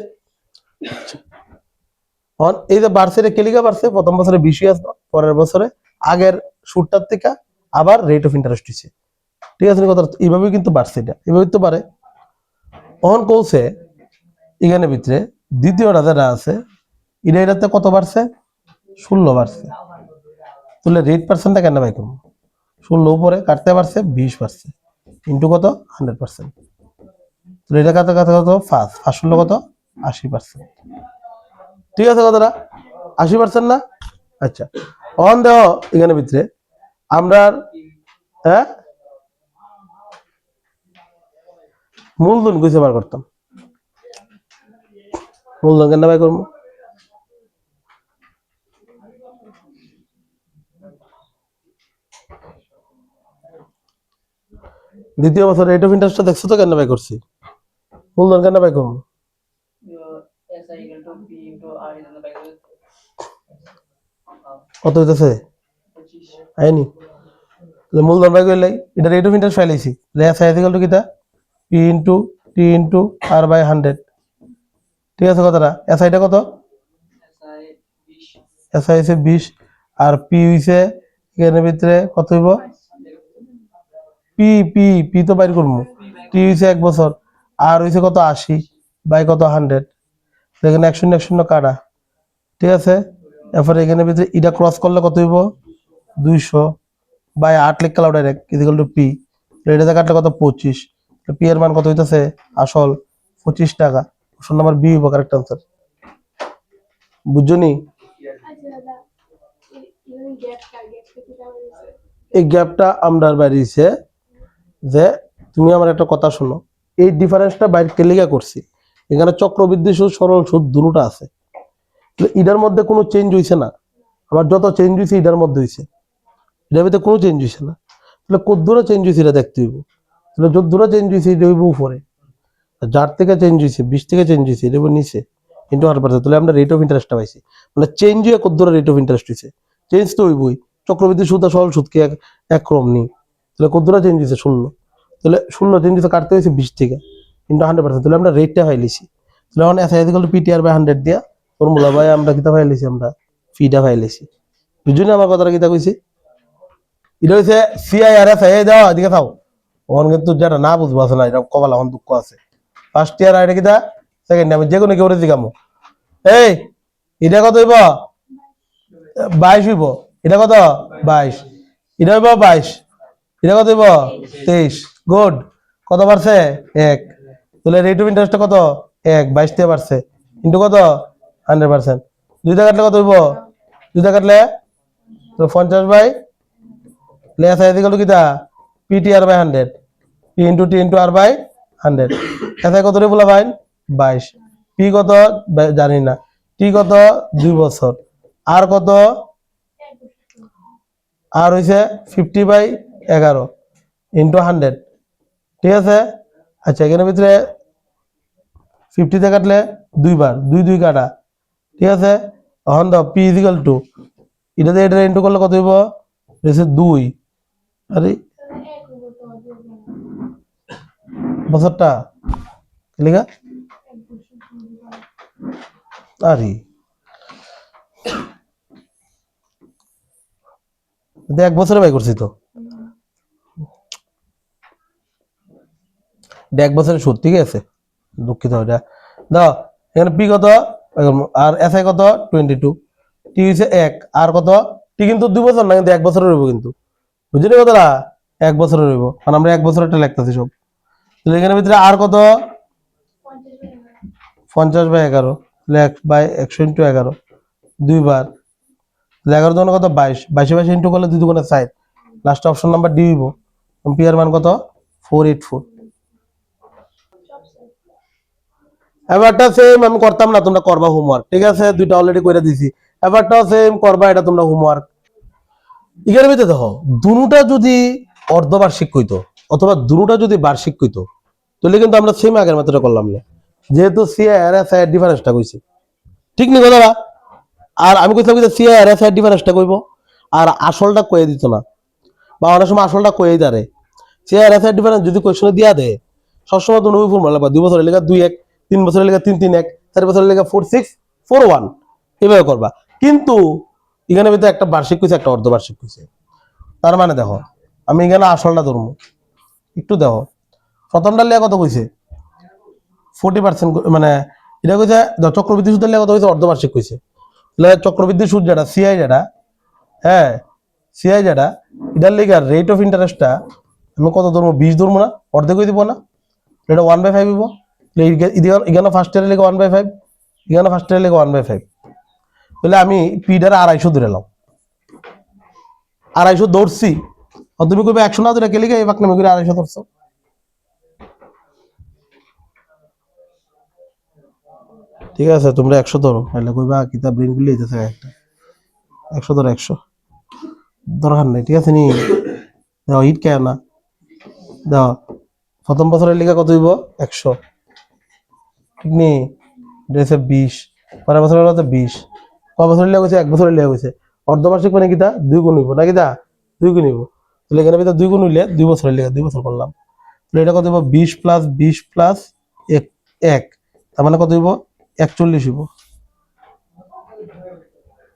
Speaker 1: এই যে বাড়ছে, এটা কেলিকা বাড়ছে? প্রথম বছরে 20 আসবে, পরের বছরে আগের সুদটার থেকে আবার রেট অফ ইন্টারেস্ট হচ্ছে। ঠিক আছে কথা? এইভাবেই কিন্তু বাড়ছে, এটা এইভাবে তো পারে। অন কৌছে এখানে ভিতরে দ্বিতীয়টা যেটা আছে, এটাতে কত বাড়ছে? 16 বাড়ছে। তাহলে রেট পার্সেন্টটা কেন বাই করবো? 16 উপরে কাটতে পারছে 20 পারছে ইন্টু কত? 100%। তাহলে এটা কাতে কাতে কত? 5 16 কত? 80%। ঠিক আছে কথাটা? 80% না? আচ্ছা, অন দেহ এখানে ভিতরে আমরা মূলধন কইছে বার করতাম। মূলধন কেন বাই করবো? দ্বিতীয় বছর রেট অফ ইন্টারেস্টটা দেখছো তো কেন বাই করছি? মূলধন কেন বাই করবো? কত হইতেছে? আইনি মূলধন বাই করলে এটা রেট অফ ইন্টারেস্ট ফাইলাইছি। এস আই ইকুয়াল টু কিটা? P into T into R by 100। ঠিক আছে কথাটা? এস আইটা কত? এস আই হইছে 20 আর পি হইছে এখানের ভিতরে কত হইব? পি পি পি তো বাইর করবো। টি হইছে 1 বছর, আর হইছে কত? 80 বাই কত? 100। এখানে 1 শূন্য কাটা। ঠিক আছে, এরপরে এখানে ভিতরে এটা ক্রস করলে কত হইব? 200 বাই 8 লিখ কালাও ডাইরেক্ট ইকুয়াল টু পি। এটাতে কাটলে কত? 25। পি এর মান কত হইতাছে? আসল 25 টাকা। অপশন নাম্বার বি হইব কারেক্ট আনসার। বুঝছো নি? এই গ্যাপটা আমরা বাইরেছে যে তুমি আমার একটা কথা শোনো, এই ডিফারেন্সটা বাইরে কেলিগা করছি। এখানে চক্রবৃদ্ধি সুদ, সরল সুদ দুটোটা আছে। এটার মধ্যে কোনো চেঞ্জ হইছে না। আমার যত চেঞ্জ হয়েছে এটার মধ্যে হয়েছে, এটার ভিতরে কোনো চেঞ্জ হয়েছে না। তাহলে কদ্দুরা চেঞ্জ হয়েছে এটা দেখতে হইব। তাহলে যদ্দুরা চেঞ্জ হয়েছে এটা হইব উপরে, যার থেকে চেঞ্জ হয়েছে 20 থেকে চেঞ্জ হয়েছে এটা হইব নিচে। ইন্টু 100%, তাহলে আমরা রেট অফ ইন্টারেস্টটা পাইছি। মানে চেঞ্জ হয়ে কত রেট অফ ইন্টারেস্ট হয়েছে, চেঞ্জ তো হইবই। চক্রবৃদ্ধি সুদ আর সরল সুদ কি এক ক্রম নেই, তাহলে কত চেঞ্জ হয়েছে? 0। তাহলে 0 চেঞ্জ হয়েছে, কাটতে হয়েছে 20 থেকে, ইন্টু 100%, তাহলে আমরা রেটটা পাইলিছি। তাহলে এখন S I equal to PTR by 100 দিয়া ফর্মুলা বাই আমরা কিতা পাইলিছি, আমরা ফিটা পাইলিছি। বুঝলি আমার কথাটা কিতা কইছি? এটা হচ্ছে সিআই আর এস আই। দাও এদিকে থাও, ওখান কিন্তু যেটা না বুঝবো আছে না, এটা কপাল এখন দুঃখ আছে। ফার্স্ট ইয়ার আর এটা কিতা সেকেন্ড, আমি যে কোনো কেউ জিগামো, এই এটা কত হইব? 22 হইব। এটা কত? 22। এটা হইব 22। এটা কত হইব? 23। গুড। কত বাড়ছে? 1। তাহলে রেট অফ ইন্টারেস্ট কত? 1, 22 দিয়ে বাড়ছে, ইন্টু কত? 100%। দুইটা কাটলে কত হইব? দুইটা কাটলে 50 by S I equal to কিতা PTR by 100, P into T into R by 100। SI কত রে বলা ভাই? 22। পি কত জানি না, টি কত? 2 বছর, আর কত? আর হইছে 50/11 ইন্টু 100, ঠিক আছে। আচ্ছা এখানে ভিতরে 50 তে কাটলে 2 বার, 2 2 কাটা, ঠিক আছে। এখন দাও পি ইকুয়াল টু, এটাতে এটা ইন্টু করলে কত হইব? হইছে 2। আরে বছরটা লিখা, আরে এটা 1 বছরে বাই করছি তো, এটা 1 বছরের সুদ, ঠিক আছে। দুঃখিত এটা দাও। এখানে পি কত আর এস আই কত? 22। টি হইছে 1, আর কত? টি কিন্তু 2 বছর না, কিন্তু 1 বছরের রইব, কিন্তু বুঝলি কতটা? 1 বছরের রইব, কারণ আমরা 1 বছরেরটা লিখতেছি সব। তাহলে এখানে ভিতরে আর কত? 50/11, 1/100 ইন্টু 11, 2 বার, 11 জন কত? 22, 22 22 ইন্টু করলে 2 দুগুণে 60, লাস্ট অপশন নাম্বার ডি হইব। পি এর মান কত? 484। এবারটা সেম আমি করতাম না, তোমরা করবা হোমওয়ার্ক, ঠিক আছে। দুইটা অলরেডি করে দিছি, এবারটাও সেম করবা, এটা তোমরা হোমওয়ার্ক। এখানে ভিতরে দেখো, দুটা যদি অর্ধবার্ষিক কইতো অথবা দুটা যদি বার্ষিক কইতো, তাহলে কিন্তু আমরা সেম আগের মতটা করলাম না, যেহেতু সিআই আর এস আই এর ডিফারেন্সটা কইছি, ঠিক নি কথাটা? আর আমি কইছিলাম যে সিআই আর এস আই এর ডিফারেন্সটা কইবো, আর আসলটা কয়ে দিত না, বা অনেক সময় আসলটা কয়েই দাঁড়ে। সিআই আর এস আই এর ডিফারেন্স যদি কোয়েশনে দিয়া দেয়, সবসময় তুমি ফর্মুলা লাগবা, 2 বছরের লেখা 2 1, 3 বছরের লেখা 3 3 1, 4 বছরের লেখা 4 6 4 1, এভাবে করবা। কিন্তু এখানে ভিতরে একটা বার্ষিক কইছে, একটা অর্ধবার্ষিক কইছে। তার মানে দেখো, আমি এখানে আসলটা ধরবো, একটু দেখো। প্রথমটা লেখা কত কইছে? 40%, মানে এটা কইছে চক্রবৃদ্ধি সুদের লেখা কত কইছে? অর্ধবার্ষিক কইছে। তাহলে চক্রবৃদ্ধি সুদ যেটা সিআই যেটা, হ্যাঁ সিআই যেটা, এটার লেখা রেট অফ ইন্টারেস্টটা আমি কত ধরবো? 20 ধরবো না, অর্ধেক হয়ে দিব না, এটা 1/5 হইব। এখানে ফার্স্ট ইয়ারে লেখা 1/5, এখানে ফার্স্ট ইয়ারে লেখা 1/5। তাহলে আমি পিডারে 250 ধরে এলাম, 250 ধরছি। তুমি কইবে 100 না ধরে কে লিখে এই বাক নামে করে 250 ধরছো। ঠিক আছে তোমরা 100 ধরো, তাহলে কইবা কিতাব ব্রেন গুলি হইতেছে একটা। 100 ধরো, 100 দরকার নেই, ঠিক আছে নি। দাও হিট কেন না, দাও। প্রথম বছরের লেখা কত হইব? 100, ঠিক নেই। ড্রেসে 20, পরের বছরের কত? 20। ক বছরের লেখা হয়েছে? 1 বছরের লেখা হয়েছে। অর্ধবার্ষিক মানে কিতা? 2 গুণ হইব না কিতা? 2 গুণ হইব। তাহলে এখানে ভিতরে 2 গুণ হইলে 2 বছরের লেখা 2 বছর করলাম। তাহলে এটা কত হইব? 20 প্লাস 20 প্লাস 1, তার মানে কত হইব? 41 হইব।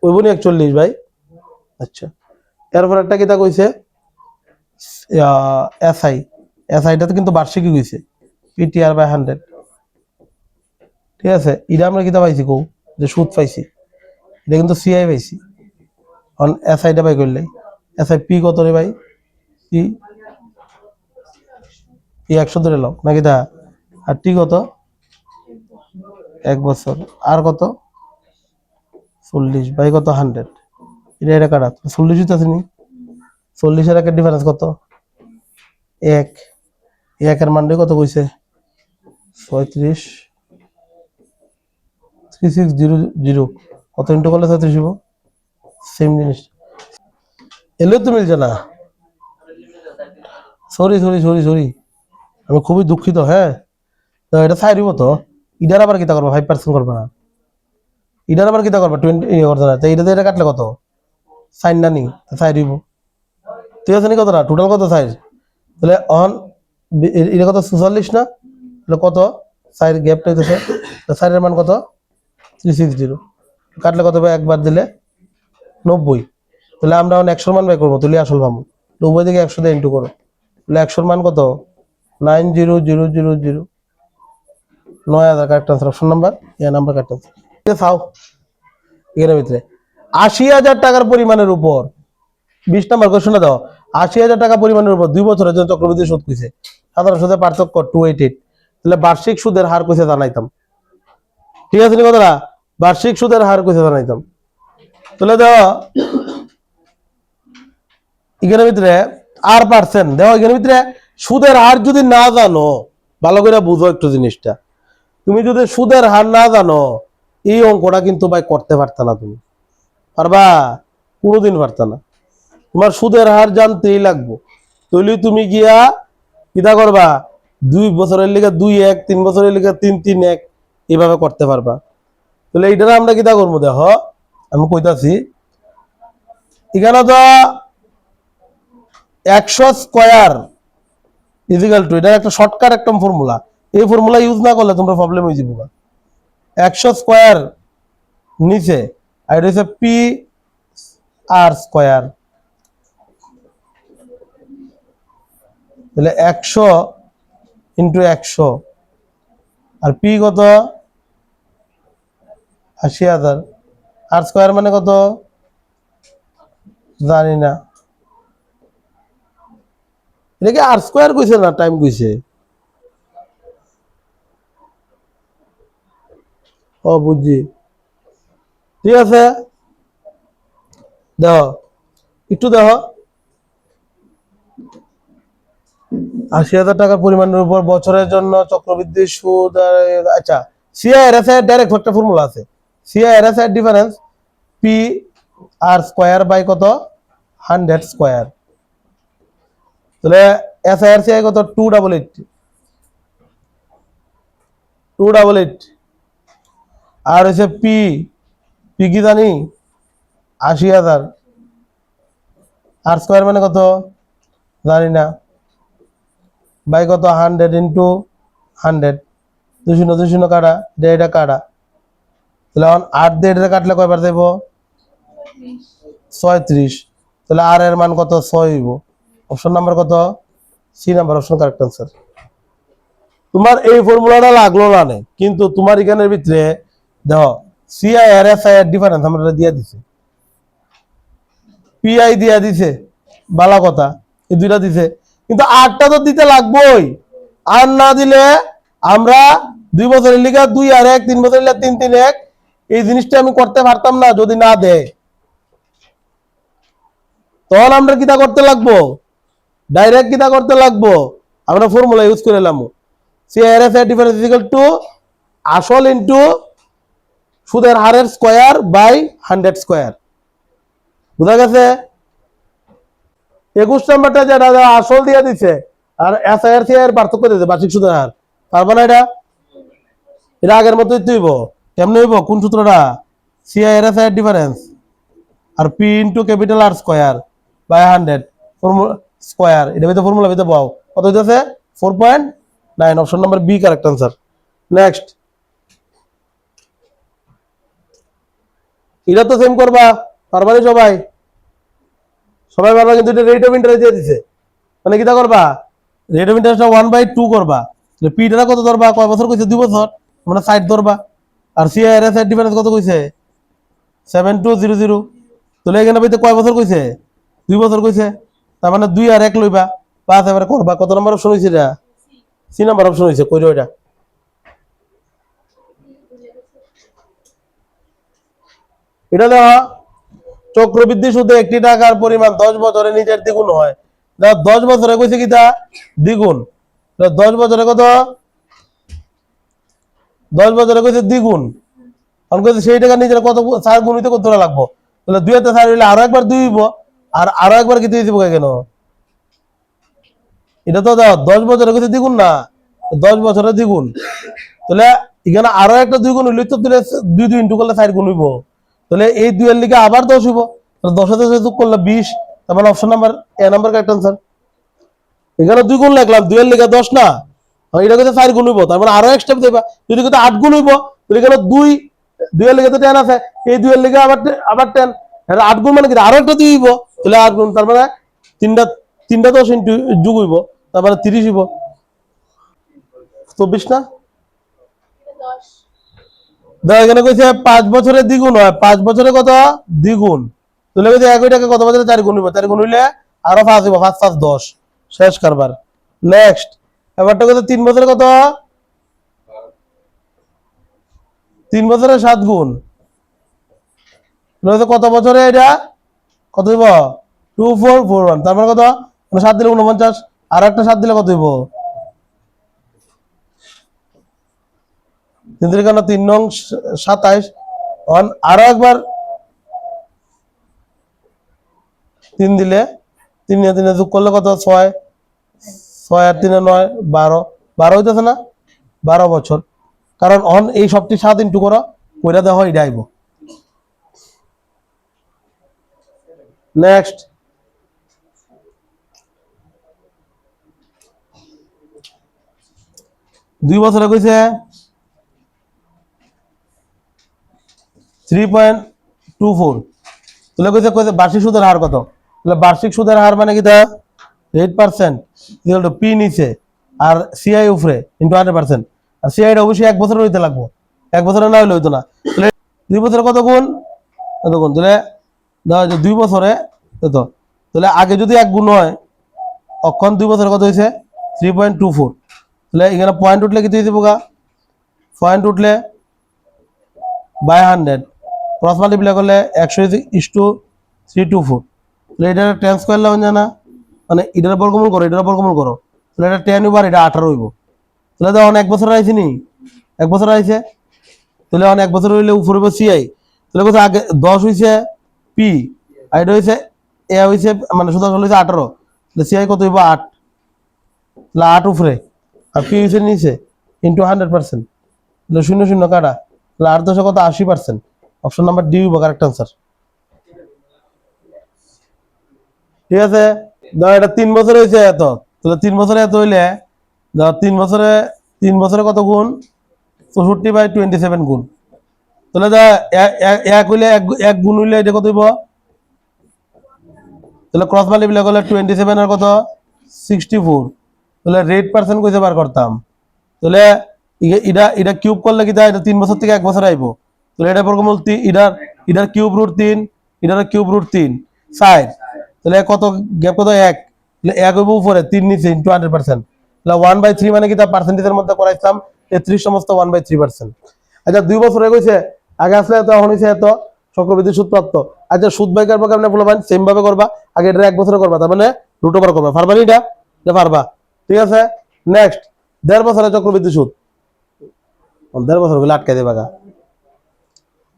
Speaker 1: হইব নি 41 ভাই? আচ্ছা, এরপর একটা কিতা কইছে এসআই, এসআইটা তো কিন্তু বার্ষিকই কইছে, পিটিআর বাই 100, ঠিক আছে। এটা আমরা কিতা পাইছি কও, যে সুদ পাইছি, এটা কিন্তু সিআই পাইছি। অন এসআইটা পাই করলে, এসআই পি কত রে ভাই? পি পি 100 ধরে লাও নাকি দা, আর টি কত? 1 বছর, আর কত? 40 বাই কত? 100, এটা কাটা 40 হইতাছে নি। 40 এর একটা ডিফারেন্স কত? 1, এর মানটা কত কইছে? 36 3600, কত ইন্টু করলে 36 হইব? সেম জিনিস এলেও তো মিলছে না। সরি সরি সরি সরি, আমি খুবই দুঃখিত। হ্যাঁ তো এটা ছাই দিব তো, ইডার আবার কিতা করবো? 5% করবে না, এটার আবার কিতা করবা 20 ইয়ে করতে না, তো এটা কাটলে কত সাইন না নি সাইড দিব, ঠিক আছে নি কত না টোটাল কত সাইজ, তাহলে অন এটা কত 46 না, তাহলে কত সাইড গ্যাপটা হইতেছে, সাইডের মান কত 360, কাটলে কত হবে একবার দিলে 90, তাহলে আমরা 100 মান বাই করবো, তুলি আসল পাবো 90 থেকে 100 দিয়ে ইন্টু করো, তাহলে 100 মান কত 90000, 9000 correct answer, option number number correct answer. ঠিক আছে খাও এখানের ভিতরে 80,000 টাকার পরিমাণের উপর 20 নাম্বার কোশ্চেনটা দাও, 80,000 টাকা পরিমাণের উপর 2 বছরের জন্য চক্রবৃদ্ধি সুদ কইছে, সাধারণ সুদের পার্থক্য 288, তাহলে বার্ষিক সুদের হার কইছে জানাইতাম, ঠিক আছে নি কথাটা, বার্ষিক সুদের হার কইছে জানাইতাম, তাহলে দাও এখানের ভিতরে আর পার্সেন্ট দেখো, এখানের ভিতরে সুদের হার যদি না জানো, ভালো করে বুঝো একটু জিনিসটা, তুমি যদি সুদের হার না জানো এই অঙ্কটা কিন্তু ভাই করতে পারত না, তুমি পারবা কোনোদিন পারত না, তোমার সুদের হার জানতেই লাগবো, তাহলে তুমি গিয়া কিতা করবা 2 বছরের লিগে 2-1, 3 বছরের লিগে 3-3-1 এইভাবে করতে পারবা। তাহলে এইটা আমরা কিতা করবো দেখো, আমি কইতাছি এখানে তো 100 স্কয়ার ইজিক্যাল টু, এটা একটা শর্টকাট একটা ফর্মুলা, এই ফর্মুলা ইউজ না করলে তোমরা প্রবলেম হয়ে যাবে, 100 স্কয়ার নিচে আর এটা হচ্ছে পি আর স্কয়ার, তাহলে 100 ইন্টু 100 আর পি কত 80,000, আর স্কয়ার মানে কত জানি না, এটা কি আর স্কয়ার কইছে না টাইম কইছে, ও বুঝছি, ঠিক আছে দেখো একটু দেখো 80,000 টাকার পরিমাণের উপর বছরের জন্য চক্রবৃদ্ধি সুদ, আচ্ছা সিআইআরএস এর ডাইরেক্ট একটা ফর্মুলা আছে, সিআইআরএস এর difference P R square by কত 100 স্কয়ার, তাহলে এসআইআরসিআই কত 288 আর হচ্ছে পি পি কি জানি 80,000, আর স্কয়ার মানে কত জানি না, বাই কত 100 ইন্টু 100, 200 কাটা এটা কাটা, তাহলে 8 দিয়ে এটা কাটলে কয়বার দেব 36, তাহলে আর এর মান কত 6 হইব, অপশন নাম্বার কত C number, option correct answer. তোমার এই ফর্মুলাটা লাগলো না নে, কিন্তু তোমার এখানের ভিতরে দেখো সিআই আর এস আই এর ডিফারেন্স আমরা দিয়া দিছে, পিআই দিয়া দিছে বালা কথা, এই দুইটা দিছে, কিন্তু আটটা তো দিতে লাগবেই, আর না দিলে আমরা 2 বছরের লিগা 2 আর 1, 3 বছরের লিগা 3-3-1 এই জিনিসটা আমি করতে পারতাম না যদি না দেয়, তখন আমরা কিটা করতে লাগবো ডাইরেক্ট কিটা করতে লাগবো, আমরা ফর্মুলা ইউজ করে এলাম, সিআরএস এর ডিফারেন্স ইকুয়াল টু আসল ইনটু সুদের হারের স্কয়ার বাই 100 স্কয়ার, বুঝা গেছে। 21 নাম্বারটা যেটা আসল দিয়ে দিছে আর এসআইআরসি এর পার্থক্য দিছে বার্ষিক সুদের হার, পারবা না এটা, এটা আগের মতোই হইব, কেমনে হইব কোন সূত্রটা সিআইআরএস এর ডিফারেন্স আর P into capital R square by 100 formula square, এটা ভিতরে ফর্মুলা ভিতরে পাও কত হইতাছে 4.9, option number B correct answer. Next এটা তো সেম করবা, পারবানি সবাই, সবাই পারবা, কিন্তু এটা রেট অফ ইন্টারেস্ট দিয়ে দিছে, মানে কিটা করবা রেট অফ ইন্টারেস্টটা 1/2 করবা, তাহলে পি টা কত ধরবা, কয় বছর কইছে 2 বছর, মানে 60 ধরবা, আর সিআরএস এর ডিফারেন্স কত কইছে 7200, তাহলে এখানে বইতে কয় বছর কইছে 2 বছর কইছে, তার মানে 2 আর 1 লইবা 5 এবারে করবা, কত নাম্বার অপশন হইছে এটা সি নাম্বার অপশন হইছে, কইরো এটা এটা দেখো চক্রবৃদ্ধি সুদে একটি টাকার পরিমাণ 10 বছরে নিজের দ্বিগুণ হয়, 10 বছরে কইছে কিটা দ্বিগুণ, 10 বছরে কত 10 বছরে কইছে দ্বিগুণ, কারণ কইছে সেই টাকা নিজের কত 4 গুণিত কত লাগবে, তাহলে 2 তে 4 হইলে আরো একবার 2 হইব, আর আরো একবার কি 2 দিব কেন, এটা তো দাও 10 বছরে কইছে দ্বিগুণ না, 10 বছরে দ্বিগুণ, তাহলে এখানে আরো একটা 2 গুণ হইলে তো তাহলে 2 2 ইন্টু করলে 4 গুণ হইব, তাহলে এই 2 এর লিগে আবার 10 হইব, তাহলে 10 এর সাথে যোগ করলে 20, তার মানে option number A number correct answer. এখানে 2 গুণ লিখলাম, 2 এর লিগে 10 না, এটা কত 4 গুণ হইব, তার মানে আরো এক স্টেপ দিবা, যদি কত 8 গুণ হইব, তাহলে এখানে 2 এর লিগে তো 10 আছে, এই 2 এর লিগে আবার 10, এটা 8 গুণ মানে কি আরো একটা 2 হইব, তাহলে 8 গুণ, তার মানে তিনটা তিনটা 10 ইনটু যোগ হইব, তার মানে 30 হইব। 24 না, দেখো এখানে কইছে 5 বছরের দ্বিগুণ হয়, 5 বছরে কত দ্বিগুণ, তাহলে কইছে একই টাকা কত বছরে 4 গুণ হইব, 4 গুণ হইলে আরো 5 হইব, 5 5 10, শেষ কারবার। নেক্সট এবারটা কত 3 বছরে কত, 3 বছরে 7 গুণ, তাহলে কত বছরে এটা কত হইব 2441, তার মানে কত 7 দিলে 49, আর একটা 7 দিলে কত হইব 3 দিলে কেন 3 নং 27, আরো একবার 3 দিলে 3 নিয়ে 3 যোগ করলে কত 6, 6 আর 3 9, 12, 12 হইতেছে না, 12 বছর, কারণ অন এই সবটি 7 ইনটু করো কইরা দেওয়া হয়, এটা আইব। নেক্সট দুই বছরে কইছে 3.24, তাহলে কইছে বার্ষিক সুদের হার কত, তাহলে বার্ষিক সুদের হার মানে কি তা 8%, ইকুয়াল টু পি নিচে আর সিআই উপরে ইনটু 100%, আর সিআইটা অবশ্যই 1 বছরের হইতে লাগবে, 1 বছরে না হইলে হইতো না, তাহলে 2 বছরে কত গুণ, কত গুণ, তাহলে ধরো যে 2 বছরে কত, তাহলে আগে যদি 1 গুণ হয়, অক্ষণ 2 বছরে কত হইছে 3.24, তাহলে এখানে পয়েন্ট উঠলে কি দিয়ে দিব গা, পয়েন্ট উঠলে বাই 100, ক্রস মাল্টিপ্লাই করলে 100:324, তাহলে এটা 10 স্কয়ার লাগান যায় না, মানে এটার বর্গমূল করো, এটার বর্গমূল করো, তাহলে এটা 10 হইব আর এটা 18 হইব, তাহলে দেখো অনেক বছর আইছে নি, 1 বছর আইছে, তাহলে অনেক বছর হইলে উপরে হইব সিআই, তাহলে কত আগে 10 হইছে পি, আর এটা হইছে এ হইছে মানে সুদ হইছে 18, তাহলে সিআই কত হইব 8, তাহলে 8 উপরে আর পি হইছে নিচে ইনটু 100%, তাহলে 0 0 কাটা, তাহলে 8 10 কত 80%, অপশন নাম্বার ডি হইব কারেক্ট आंसर। ঠিক আছে, ধর এটা 3 বছর হইছে এত, তাহলে 3 বছরে এত হইলে ধর 3 বছরে কত গুণ 64/27 গুণ, তাহলে ধর এক হইলে এক গুণ হইলে এটা কত হইব, তাহলে ক্রস মাল্টিপ্লাই করলে 27 আর কত 64, তাহলে রেট পার্সেন্ট কইতে বার করতাম, তাহলে এটা কিউব করলে কি এটা 3 বছর থেকে 1 বছর আইব, তাহলে এটা বর্গমূল এটার কিউব রুট 3, এটার কিউব রুট 3 6, তাহলে কত গ্যাপ কত 1, তাহলে 1 হইব উপরে 3 নিচে ইনটু 100%, তাহলে 1/3 মানে কি তা পার্সেন্টেজের মধ্যে করাইতাম 33 সমস্ত 1/3%। আচ্ছা 2 বছর হয়ে গেছে, আগে আসলে এত এখন হইছে এত, চক্রবৃদ্ধি সুদ প্রাপ্ত, আচ্ছা সুদ বাই করবো কেমনে বলবেন, সেম ভাবে করবা, আগে এটা 1 বছরে করবা, তার মানে রুট ওভার করবা, পারবা নি এটা পারবা, ঠিক আছে। নেক্সট 1.5 বছরে চক্রবৃদ্ধি সুদ, 1.5 বছর হলে আটকাই দেবা গা,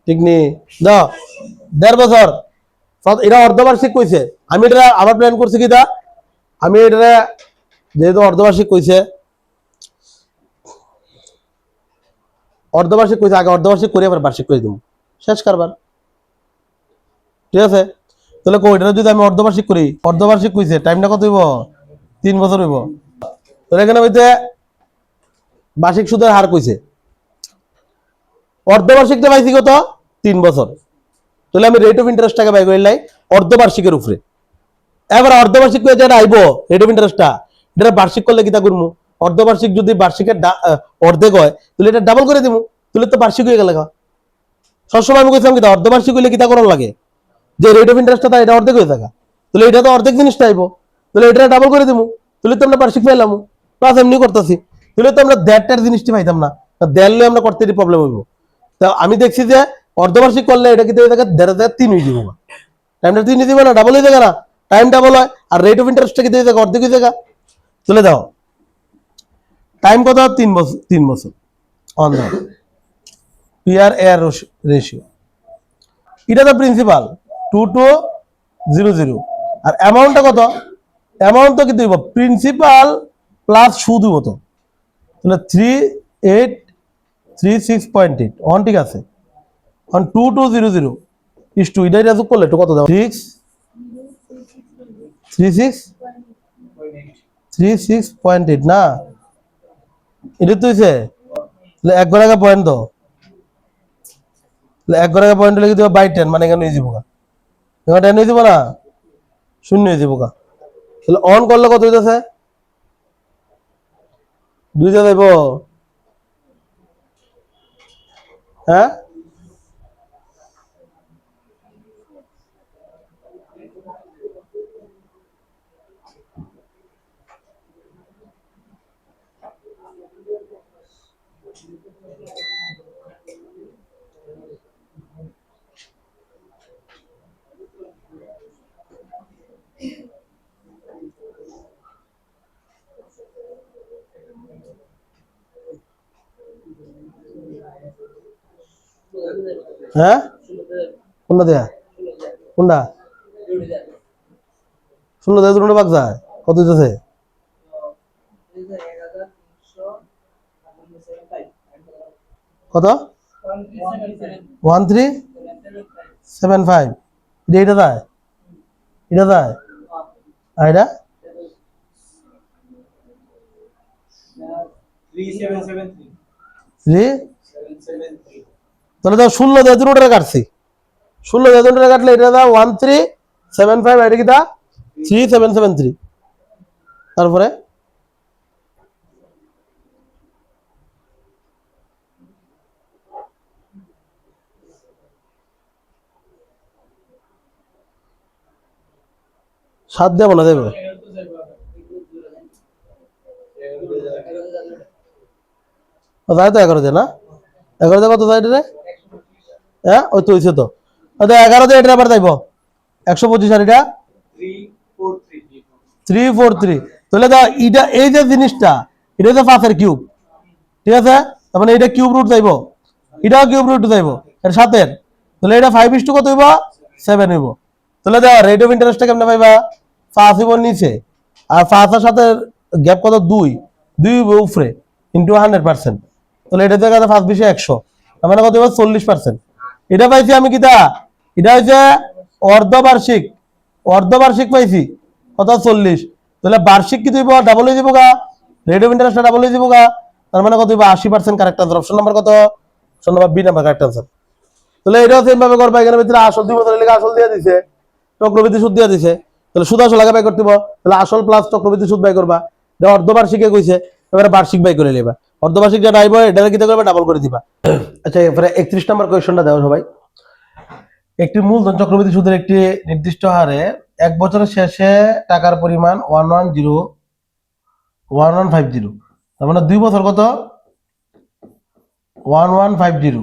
Speaker 1: ঠিক নি, দাও 1.5 বছর, এটা অর্ধবার্ষিক কইছে, আমি এটা আবার প্ল্যান করছি কি তা, আমি এটা যেহেতু অর্ধবার্ষিক কইছে, অর্ধবার্ষিক কইছে আগে অর্ধবার্ষিক করে আবার বার্ষিক করে দিব, শেষ কারবার, ঠিক আছে। তাহলে কইটা যদি আমি অর্ধবার্ষিক করি, অর্ধবার্ষিক কইছে টাইমটা কত হইব 3 বছর হইব, তাহলে এখানে হইতে বার্ষিক সুদের হার কইছে, অর্ধবার্ষিকটা পাইছি কত 3 বছর, তাহলে আমি রেট অফ ইন্টারেস্টটাকে বাই করিলাই অর্ধবার্ষিকের উপরে, এবার অর্ধবার্ষিক কইতে যেটা আইব রেট অফ ইন্টারেস্টটা, এটা বার্ষিক করলে কিতা করবো, অর্ধবার্ষিক যদি বার্ষিকের অর্ধেক হয় তাহলে এটা ডাবল করে দিব, তাহলে তো বার্ষিক হয়ে গেল। সবসময় আমি কইছিলাম কিতা অর্ধবার্ষিক হইলে কিতা করার লাগে, যে রেট অফ ইন্টারেস্টটা এটা অর্ধেক হয়ে থাকা, তাহলে এটা তো অর্ধেক জিনিসটা আইব, তাহলে এটা ডাবল করে দিব, তাহলে তো আমরা বার্ষিক পাইলাম, প্লাস এমনি করতেছি, তাহলে তো আমরা দেড়টার জিনিসটি পাইতাম না, দেড়লে আমরা করতে প্রবলেম হইব। তা আমি দেখছি যে অর্ধবার্ষিক করলে এটা কিন্তু 1.5 হয়ে যাব, টাইমটা 3 দিব না, ডাবল হয়ে যাবে না, টাইম ডাবল হয়, আর রেট অফ ইন্টারেস্টটা কিন্তু অর্ধেক হয়ে যাবে, চলে দাও টাইম কত 3 বছর, 3 বছর অন দাও পিআর এর রেশিও, এটা তো প্রিন্সিপাল 2200, আর অ্যামাউন্টটা কত, অ্যামাউন্ট তো কিন্তু প্রিন্সিপাল প্লাস সুদ হতো, তাহলে 38 36.8 অন ঠিক আছে অন 2200 ইস টু এটা যোগ করলে একটু কত দাও 36.8 না এটা তো হইছে এক ঘর আগে পয়েন্ট দাও এক ঘর আগে পয়েন্ট লিখে দিবা বাই 10 মানে এখানে হয়ে যাবো এখানে 10 হয়ে যাবো না শূন্য হয়ে যাবো তাহলে অন করলে কত হইতেছে 2 যাইব হ্যাঁ হ্যাঁ কোনটা দেয়া কোনটা 16 দেয় দুটো বাগ যায় কত হইতেছে কত 1375 এটা যায় এটা যায় আর এটা 3 তাহলে তো 16 দিয়ে দুটোটা কাটছি 16 দিয়ে দুটোটা কাটলে এটা দা 1375 এটা কি দা 3773 তারপরে সাত দেবো না দেবে যায় তো 11 দিয়ে না 11 দিয়ে কত যায় এটা হ্যাঁ ওই তো হয়েছে তো 11 দিয়ে এটা আবার যাইব 125 আর এটা 343 তাহলে দা এটা এই যে জিনিসটা এটা তো 5 এর কিউব ঠিক আছে তার মানে এটা কিউব রুট যাইব এটাও কিউব রুট যাইব এর সাথে তাহলে এটা 5 কত হইব 7 হইব তাহলে দাও রেট অফ ইন্টারেস্টটা কেমনে পাইবা 5 হইব নিচে আর 5 এর সাথে গ্যাপ কত 2 হইব উপরে ইনটু 100% তাহলে এটা থেকে 5 20 100 তার মানে কত হইব 40% এটা পাইছি আমি কিটা এটা হইছে অর্ধবার্ষিক পাইছি কত 40 তাহলে বার্ষিক কি হইব ডাবল হয়ে যাবো গা রেট অফ ইন্টারেস্ট ডাবল হয়ে যাবো গা তার মানে কত হইব 80% কারেক্ট আনসার অপশন নাম্বার কত option number B number correct answer তাহলে এটাও সেম ভাবে করবা এখানে ভিতরে আসল 2 বছরের লেগে আসল দিয়ে দিছে চক্রবৃদ্ধি সুদ দিয়ে দিছে তাহলে সুদ আসল আগে বাই করতে হবে তাহলে আসল প্লাস চক্রবৃদ্ধি সুদ বাই করবা এটা অর্ধবার্ষিকে কইছে এবারে বার্ষিক বাই করে নেবা অর্ধবার্ষিক যেটা আইব এটা কি করবে ডাবল করে দিবা আচ্ছা এবারে 31 নম্বর কোশ্চেনটা দাও সবাই একটি মূলধন চক্রবৃদ্ধি সুদের একটি নির্দিষ্ট হারে এক বছরের শেষে টাকার পরিমাণ 1150 তার মানে 2 বছর কত 1150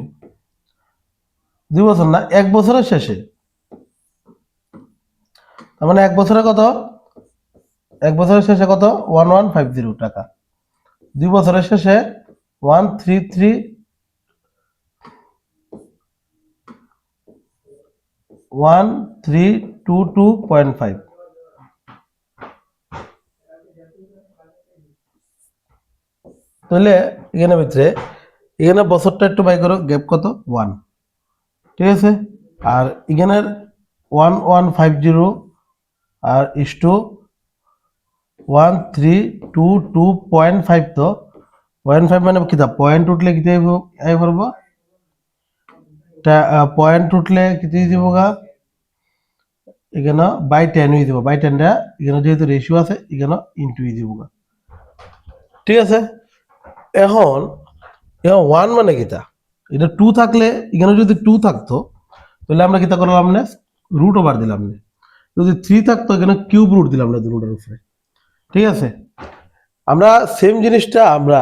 Speaker 1: 2 বছর না এক বছরের শেষে তার মানে এক বছরে কত এক বছরের শেষে কত 1150 টাকা 2 বছরের শেষে 1322.5 তাহলে এখানে ভিতরে এখানে বছরটা একটু বাই করো গ্যাপ কত 1 ঠিক আছে আর এখানের 1150 আর ইস টু 1322.5 তো 0.5 মানে কিতা পয়েন্ট উঠলে কিতা আই পারবো পয়েন্ট উঠলে কিতা দিব গা এখানে বাই 10 হয়ে যাব বাই 10টা এখানে যেহেতু রেশিও আছে এখানে ইনটু হয়ে যাব গা ঠিক আছে এখন এখন 1 মানে কিতা এটা 2 থাকলে এখানে যদি 2 থাকতো তাহলে আমরা কিতা করলাম না রুট ওভার দিলাম না যদি 3 থাকতো এখানে কিউব রুট দিলাম না রুটের উপরে ঠিক আছে আমরা সেম জিনিসটা আমরা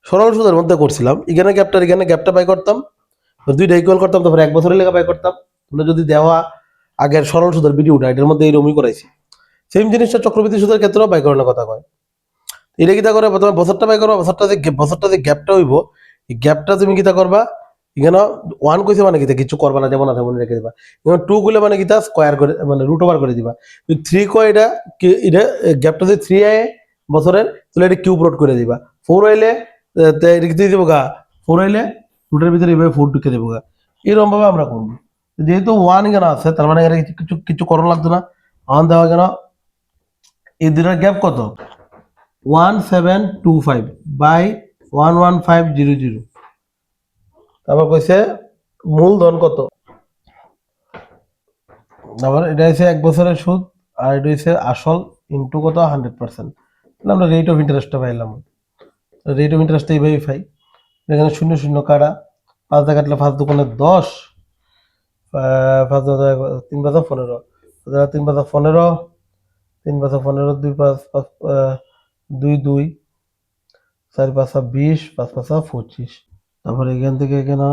Speaker 1: সরল সুদের মধ্যে করছিলাম এখানে গ্যাপটা বাই করতাম দুইটা ইকুয়াল করতাম তারপরে এক বছরের লেখা বাই করতাম তোমরা যদি দেওয়া আগের সরল সুদের ভিডিওটা এটার মধ্যে এইরকমই করাইছি সেম জিনিসটা চক্রবৃদ্ধি সুদের ক্ষেত্রেও বাই করানোর কথা কয় এটা কিতা করে প্রথমে বছরটা বাই করো বছরটা যে গ্যাপটা হইব এই গ্যাপটা তুমি কিতা করবা এখানে 1 কইছে মানে কিতা কিছু করবা না যেমন আছে মনে রেখে দিবা এখানে 2 গুলো মানে কিতা স্কয়ার করে মানে রুট ওভার করে দিবা যদি 3 কয় এটা গ্যাপটা যদি 3 আয় বছরের তাহলে এটা কিউব রুট করে দিবা 4 হইলে রেখে দিয়ে দেবো গা, ফোর হইলে রুটের ভিতরে এইভাবে ফোর ঢুকে দেবো গা, এরকম ভাবে আমরা করবো। যেহেতু ওয়ান এখানে আছে তার মানে এখানে কিছু কিছু করা লাগতো না, ওয়ান দেওয়া কেন, এই দুটার গ্যাপ কত, 1725 বাই 11500। তারপর কইছে মূলধন কত, আবার এটা হচ্ছে 1 বছরের সুদ, আর এটা হচ্ছে আসল ইন্টু কত 100%, আমরা রেট অফ ইন্টারেস্টটা পাইলাম। রেট অফ ইন্টারেস্ট এইভাবেই পাই, এখানে শূন্য শূন্য কাটা, 5 কাটলে 5 দোকানে 10, 5 3 5 15, 3 5 15, 3 5 15, 2 5 2 2, 4 5 20, 5 5 25। তারপরে এখান থেকে এখানে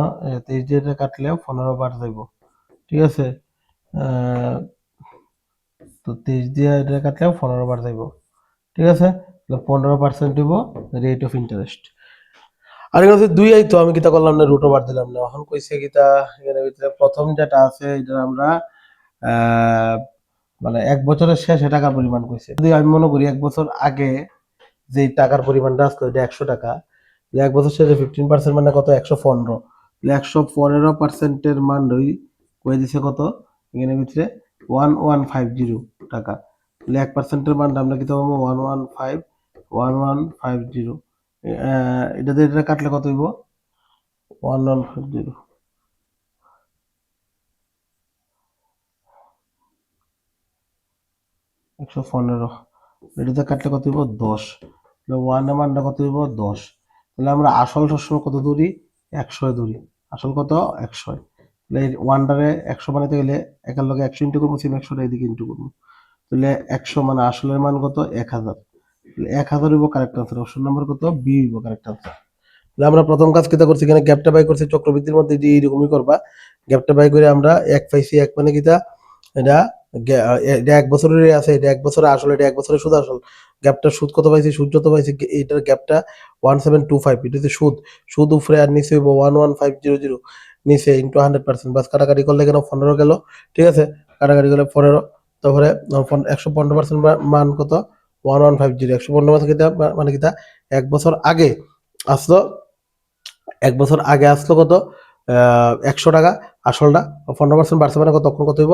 Speaker 1: 23 দিয়ে কাটলে 15 বার যাইব, ঠিক আছে। তো 23 দিয়ে এটা কাটলেও 15 বার যাইব, ঠিক আছে। 15% দিব রেট অফ ইন্টারেস্ট। আর এখানে হচ্ছে 2 আইতো, আমি কিতা করলাম না, রুট ওভার দিলাম না, এখন কইছে কিতা এখানে ভিতরে প্রথম যেটা আছে এটা আমরা মানে 1 বছরের শেষে টাকার পরিমাণ কইছে। যদি আমি মনে করি 1 বছর আগে যে টাকার পরিমাণটা আসতো এটা 100 টাকা, 1 বছর শেষে 15% মানে কত, 115, 115% মান কয়ে দিছে কত এখানে ভিতরে 1150 টাকা। 1%-এর মানটা আমরা কি পাবো 1150, এটা দিয়ে এটা কাটলে কত হইব 1150, 115, এটাতে কাটলে কত হইব 10, ওয়ানের মানটা কত হইব 10। তাহলে আমরা আসল সবসময় কত ধরি 100 ধরি, আসল কত 100, তাহলে ওয়ানটারে 100 বানাইতে গেলে একের লগে 100 ইন্টু করবো, সেম 100টা এদিকে ইন্টু করবো, তাহলে 100 মানে আসলের মান কত 1000, 1000 হইব কারেক্ট আনসার, অপশন নাম্বার কত বি হইব কারেক্ট আনসার। তাহলে আমরা প্রথম কাজ কিতা করছি, এখানে গ্যাপটা বাই করছি, চক্রবৃদ্ধির মধ্যে এইরকমই করবা, গ্যাপটা বাই করে আমরা এক পাইছি, এক মানে কিতা এটা এটা 1 বছরের আছে, এটা 1 বছরে আসলে এটা 1 বছরের সুদ আসল, গ্যাপটা সুদ কত পাইছি, সুদ যত পাইছি এটার গ্যাপটা 1725, এটা হচ্ছে সুদ, সুদ উপরে আর নিচে হইব 11500, নিচে ইন্টু 100%, বাস কাটাকাটি করলে কেন 15 গেল, ঠিক আছে, কাটাকাটি করলে 15, তারপরে 115% মান কত 1150, 115% কিতা মানে কিতা 1 বছর আগে আসলো, 1 বছর আগে আসলো কত 100 টাকা আসলটা, 15% বাড়ছে মানে কত, তখন কত হইব,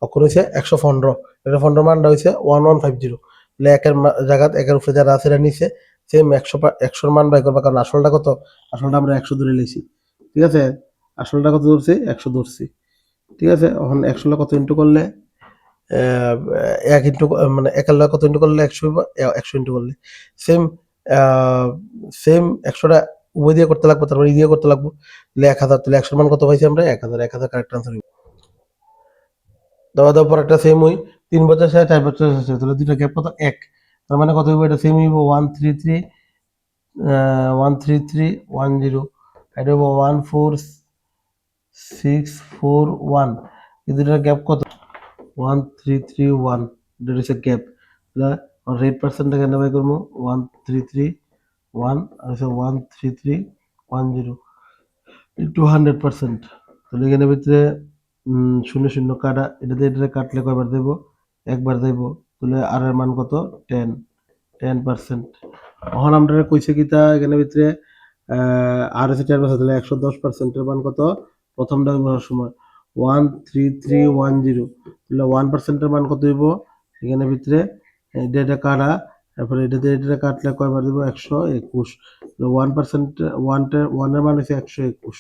Speaker 1: তখন হয়েছে 115, এটা 15 মানটা হয়েছে 1150, তাহলে একের জায়গাত একের উপরে যারা আছে নিচে সেম 100 মান বাই করবা, কারণ আসলটা কত, আসলটা আমরা 100 ধরে লিখছি, ঠিক আছে, আসলটা কত ধরছি 100 ধরছি, ঠিক আছে। এখন 100 কত ইন্টু করলে এক ইন্টু মানে একের লগে কত ইন্টু করলে 100 হইব, 100 ইন্টু করলে সেম সেম 100টা উভয় দিয়ে করতে লাগবো, তারপর দিয়ে করতে লাগবো, তাহলে 1000, তাহলে 100 মান কত পাইছি আমরা 1000, 1000 কারেক্ট আনসার হইব। দেওয়া দেওয়ার পর একটা সেম হই 3 বছর শেষে 4 বছর শেষে, তাহলে দুইটা গ্যাপ কত 1, তার মানে কত হইব, এটা সেম হইব 133 13310, এটা হইব 14641, এই দুটার গ্যাপ কত 1331, এটা হচ্ছে গ্যাপ, তাহলে রেট পার্সেন্টটা কেন বাই করবো 1331 আর হচ্ছে 13310 ইন্টু 100%, তাহলে এখানে ভিতরে শূন্য শূন্য কাটা, এটাতে এটা কাটলে কয়বার দেবো, একবার দেব, তাহলে আর এর মান কত 10%। এখন আমরা কইছে কিতা এখানে ভিতরে আর হচ্ছে 10%, তাহলে 110%-এর মান কত, প্রথমটা বলার সময় 13310, তাহলে 1%-এর মান কত হইব এখানে ভিতরে, এটা কাটা, তারপরে এটাতে এটা কাটলে কয়বার দেবো 121, 1%, ওয়ানের মান হচ্ছে 121।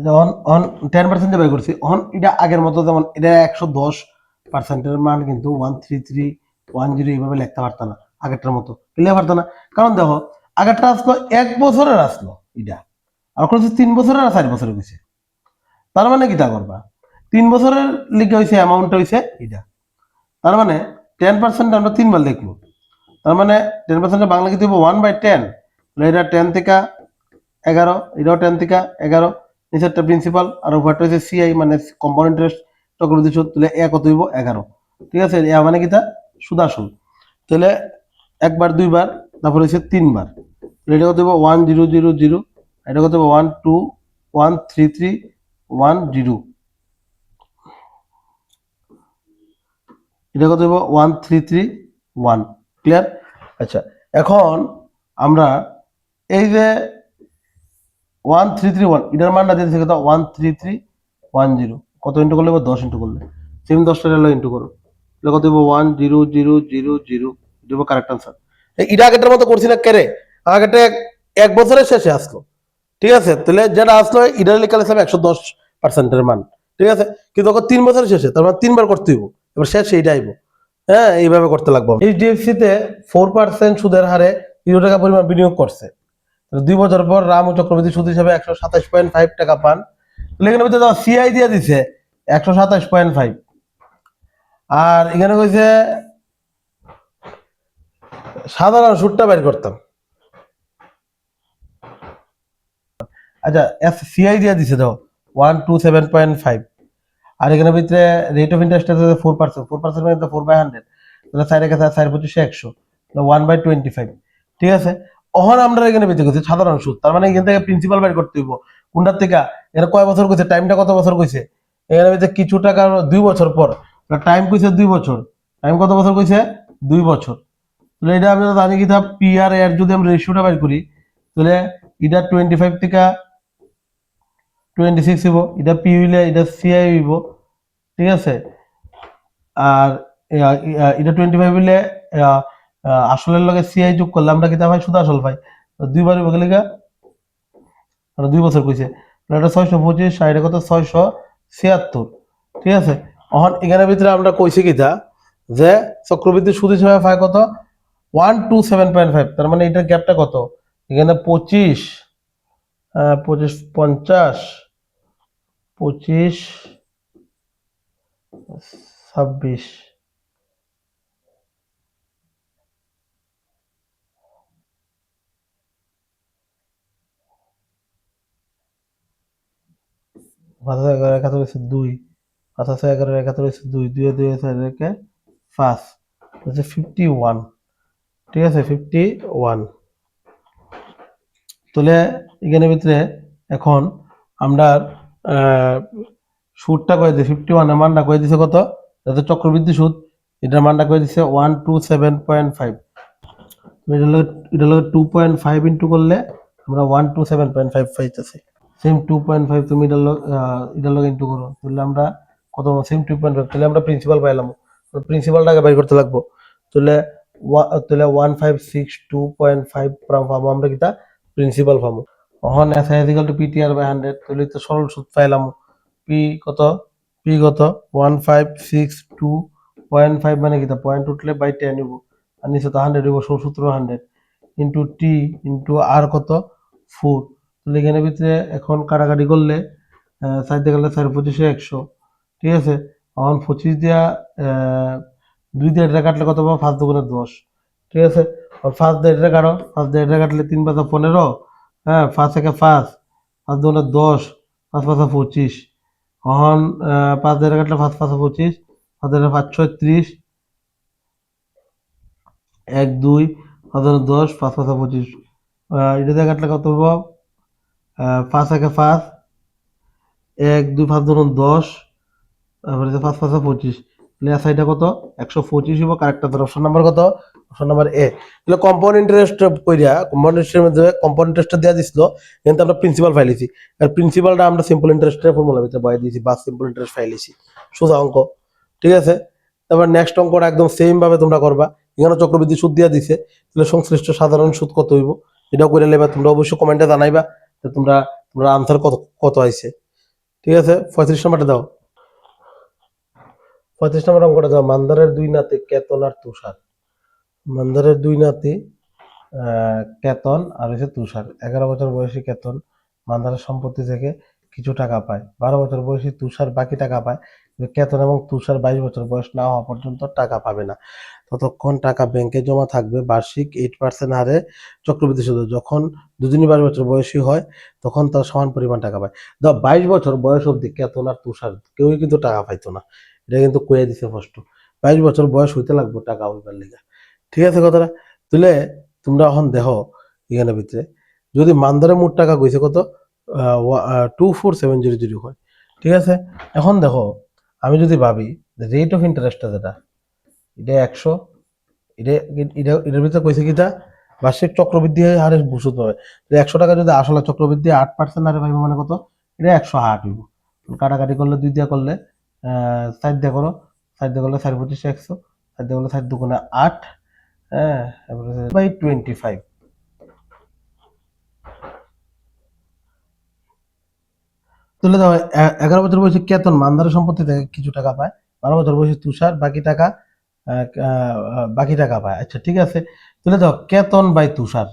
Speaker 1: যখন অন 10% বাই করছি, অন এটা আগের মতো, যেমন এটা 110%-এর মান কিন্তু 13310 এইভাবে লিখতে পারতাম না আগেরটার মতো, লিখতে পারতাম না, কারণ দেখো আগেরটা আসলো 1 বছরের আসলো এটা, আর কোন 3 বছরের আর 4 বছরের হয়েছে, তার মানে কি তা করবা 3 বছরের লিখে হয়েছে অ্যামাউন্টটা হয়েছে এটা, তার মানে 10% আমরা 3 বার লিখবো, তার মানে 10% বাংলা কি দেবো 1/10, এটা 10 থেকে 11, এটাও 10 থেকে 11, নিচেরটা প্রিন্সিপাল আর উপরটা হচ্ছে সিআই মানে কম্পাউন্ড ইন্টারেস্ট চক্রবৃদ্ধি সুদ, তাহলে কত হইব 11, ঠিক আছে, মানে কি তা সুদ আসল, তাহলে একবার দুইবার তারপর হচ্ছে 3 বার, এটা কত হইব 1000, এটা কত হইব 13310, এটা কত হইব 1331, ক্লিয়ার। আচ্ছা এখন আমরা এই যে 1331 এটার মানটা দিয়েছে কত 13310 কত ইন্টু করলে 10 ইন্টু করলে সেম 10টা ইন্টু করো কত দেবো 10000 দেব কারেক্ট আনসার। এটা আগেটার মতো করছি না কেরে আগেটা 1 বছরের শেষে আসলো ঠিক আছে তাহলে যেটা আসলো এটা লেখা হিসাবে 110%-এর মান ঠিক আছে কিন্তু ওকে 3 বছরের শেষে তার মানে 3 বার করতে হইব এবার শেষে এইটা আইব হ্যাঁ এইভাবে করতে লাগবে। এইচডিএফসি তে 4% সুদের হারে 0 টাকা পরিমাণ বিনিয়োগ করছে 2 বছর পর রাম ও চক্রবর্তী সুদ হিসাবে 127.5 টাকা পান এখানে ভিতরে সিআই দিয়ে দিছে 127.5 আর এখানে কইছে সাধারণ সুদটা বের করতাম আচ্ছা সিআই দিয়ে দিছে দাও 127.5 আর এখানে ভিতরে রেট অফ ইন্টারেস্ট আছে 4% 4% মানে 4/100 তাহলে সাইডে কাছে 4/25 100 1/25 ঠিক আছে অহন আমরা এখানে বেঁচে গেছি সাধারণ সুদ তার মানে এখান থেকে প্রিন্সিপাল বের করতে হইব কোনটার থেকে এখানে কয় বছর কইছে টাইমটা কত বছর কইছে এখানে ভিতরে কিছু টাকা 2 বছর পর টাইম কইছে 2 বছর টাইম কত বছর কইছে 2 বছর তাহলে এটা আমরা জানি কি পি আর এর যদি আমরা রেশিওটা বের করি তাহলে এটা 25 থেকে 26 হইব এটা পি হইলে এটা সিআই হইব ঠিক আছে আর এটা 25 হইলে আসলের লগে সিআই যোগ করলে আমরা কিতা পাই সুদ আসল পাই 2 বার হইব গেলে আর 2 বছর কইছে এটা 625 আর এটা কত 676 ঠিক আছে এখন এখানের ভিতরে আমরা কইছি কিতা যে চক্রবৃদ্ধি সুদ হিসেবে পায় কত 127.5 তার মানে এটার গ্যাপটা কত এখানে 25 25 50 25 26 511 একাত্তর হচ্ছে 2 511 একাত্তর হচ্ছে 2 2 2 আছে রেখে 5 হচ্ছে 51 ঠিক আছে 51 তাহলে এখানে ভিতরে এখন আমরা সুদটা কয়ে দিই 51 এর মানটা কয়ে দিছে কত এটা চক্রবৃদ্ধি সুদ এটার মানটা কয়ে দিছে 127.5 এটা লগে 2.5 ইনটু করলে আমরা 127.5 পাইতেছি সেম 2.5 তুমি এটার লগে ইনটু করো তাহলে আমরা কত সেম 2.5 তাহলে আমরা প্রিন্সিপাল পাইলাম প্রিন্সিপালটাকে বের করতে লাগবো তাহলে তাহলে 1562.5 পাবো আমরা কিটা প্রিন্সিপাল পাবো এখন S I equal to PTR by 100 তাহলে তো সরল সুদ পাইলাম পি কত 1562.5 মানে কিটা পয়েন্ট উঠলে বাই 10 নিব আর নিচে তো 100 হইব সূত্র 100 ইনটু টি ইনটু আর কত 4 তাহলে এখানে ভিতরে এখন কাটাকাটি করলে সাইড গেলে 4 25 100 ঠিক আছে এখন 25 দিয়া 2 দিয়ে এটা কাটলে কত পাবো 5 দুগুণে 10 ঠিক আছে আর 5 দিয়ে এটা কাটো 5 দিয়ে এটা কাটলে 3 5 15 হ্যাঁ 5 একে 5 5 দুগুণে 10 5 5 25 এখন 5 দিয়ে কাটলে 5 5 25 5 দিয়ে 5 6 30 1 2 5 10 5 5 25 এটা দিয়ে কাটলে কত পাবো 5 একে 5 1 2 5 ধরুন 10 তারপরে 5 5 25 প্লাস সাইডে কত 125 হইব কারেক্ট আনসার অপশন নাম্বার কত অপশন নাম্বার এ তাহলে কম্পাউন্ড ইন্টারেস্ট কইরা কম্পাউন্ড ইন্টারেস্টের মধ্যে কম্পাউন্ড ইন্টারেস্ট দেয়া দিছিল কিন্তু আমরা প্রিন্সিপাল ফাইলিছি আর প্রিন্সিপালটা আমরা সিম্পল ইন্টারেস্টের ফর্মুলা ভিতরে বসাই দিয়েছি বা সিম্পল ইন্টারেস্ট ফাইলিছি সোজা অঙ্ক ঠিক আছে তারপর নেক্সট অঙ্কটা একদম সেম ভাবে তোমরা করবা এখানে চক্রবৃদ্ধি সুদ দিয়া দিছে তাহলে সংশ্লিষ্ট সাধারণ সুদ কত হইব এটাও করে নেবা তোমরা অবশ্যই কমেন্টে জানাইবা যে তোমরা তোমরা আনসার কত কত আইছে ঠিক আছে 35 নম্বরটা দাও 35 নম্বর অঙ্কটা দাও মান্দারের 2 নাতি কেতন আর তুষার মান্দারের 2 নাতি কেতন আর হচ্ছে তুষার 11 বছর বয়সী কেতন মান্দারের সম্পত্তি থেকে কিছু টাকা পায় 12 বছর বয়সী তুষার বাকি টাকা পায় কিন্তু কেতন এবং তুষার 22 বছর বয়স না হওয়া পর্যন্ত টাকা পাবে না ততক্ষণ টাকা ব্যাংকে জমা থাকবে বার্ষিক 8% হারে চক্রবৃদ্ধি সুদে যখন দুজনই 22 বছর বয়সী হয় তখন তার সমান পরিমাণ টাকা পায় 22 বছর বয়স অবধি কেতন আর তুষার কেউই কিন্তু টাকা পাইতো না এটা কিন্তু কয়ে দিছে ফার্স্ট 22 বছর বয়স হইতে লাগবে টাকা হইবার লিগা ঠিক আছে কথাটা তুলে তোমরা এখন দেখো এখানে ভিতরে যদি মান্দারে মোট টাকা কইছে কত 24700 হয় ঠিক আছে এখন দেখো আমি যদি ভাবি রেট অফ ইন্টারেস্টটা যেটা এটা 100 এটা এটার ভিতরে কইছে কিটা বার্ষিক চক্রবৃদ্ধি হারে সুদ পাবে। 100 টাকা যদি আসলে চক্রবৃদ্ধি 8% হারে পাইব মানে কত, এটা 108 হইব। কাটাকাটি করলে 2 দিয়ে করলে 4 দিয়ে করো, 4 দিয়ে করলে 4 25 100, 4 দিয়ে করলে 4 দুগুণে 8, হ্যাঁ, বাই 25। তুলে দাও 11 বছর বয়সে কেতন মানধারী সম্পত্তি থেকে কিছু টাকা পায়, 12 বছর বয়সে তুষার বাকি টাকা পায়। আচ্ছা ঠিক আছে, তুলে দাও কেতন বাই তুষার।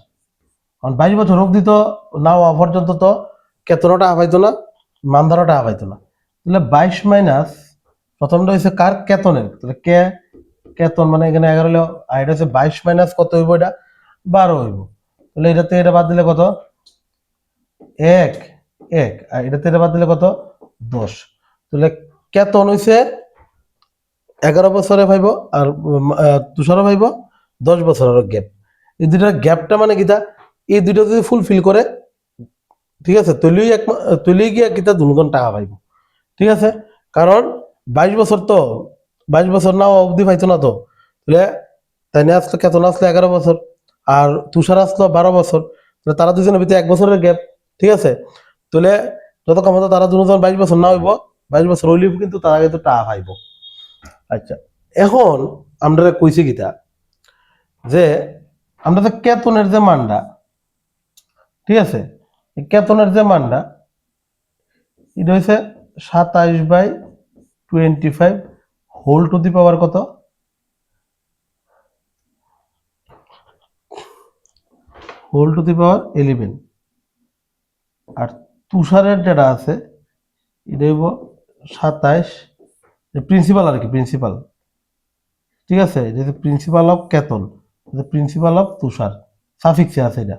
Speaker 1: 22 বছর অবধি তো না হওয়া পর্যন্ত তো কেতনও টাকা পাইতো না, মানধারও টাকা পাইতো না। তাহলে 22 মাইনাস প্রথমটা হচ্ছে কার, কেতনের। তাহলে কেতন মানে এখানে 11 হলো, আর এটা হচ্ছে 22 মাইনাস কত হইব, এটা 12 হইব। তাহলে এটাতে এটা বাদ দিলে কত, 1 1, আর এটাতে এটা বাদ দিলে কত, 10। তাহলে কেতন হইছে 11 বছরে পাইব, আর তুষারও পাইব 10 বছরের গ্যাপ। এই দুইটার গ্যাপটা মানে কিটা, এই দুইটা যদি ফুলফিল করে, ঠিক আছে, তৈলেই গিয়া কিতা দুজন টাকা পাইব। ঠিক আছে, কারণ 22 বছর তো, 22 বছর না অবধি পাইতো না তো, তাহলে তাই না আসলো, কেতন আসলো 11 বছর, আর তুষার আসলো 12 বছর, তাহলে তারা দুজনের ভিতরে 1 বছরের গ্যাপ। ঠিক আছে, তাহলে যত কম হতো তারা দুজন 22 বছর না হইব, 22 বছর হইলেও কিন্তু তারা কিন্তু টাকা পাইব। আচ্ছা, এখন আমরা কইছি কিতা, যে আমরা তো কেতনের যে মানটা, ঠিক আছে, এই কেতনের যে মানটা, এটা হচ্ছে 27/25 হোল টু দি পাওয়ার কত, হোল টু দি পাওয়ার 11। আর তুষারের যেটা আছে এটা হইব 27, প্রিন্সিপাল আর কি, প্রিন্সিপাল। ঠিক আছে, এটা principal of Ketan, principal of Tushar, সাফিক্সে আছে এটা।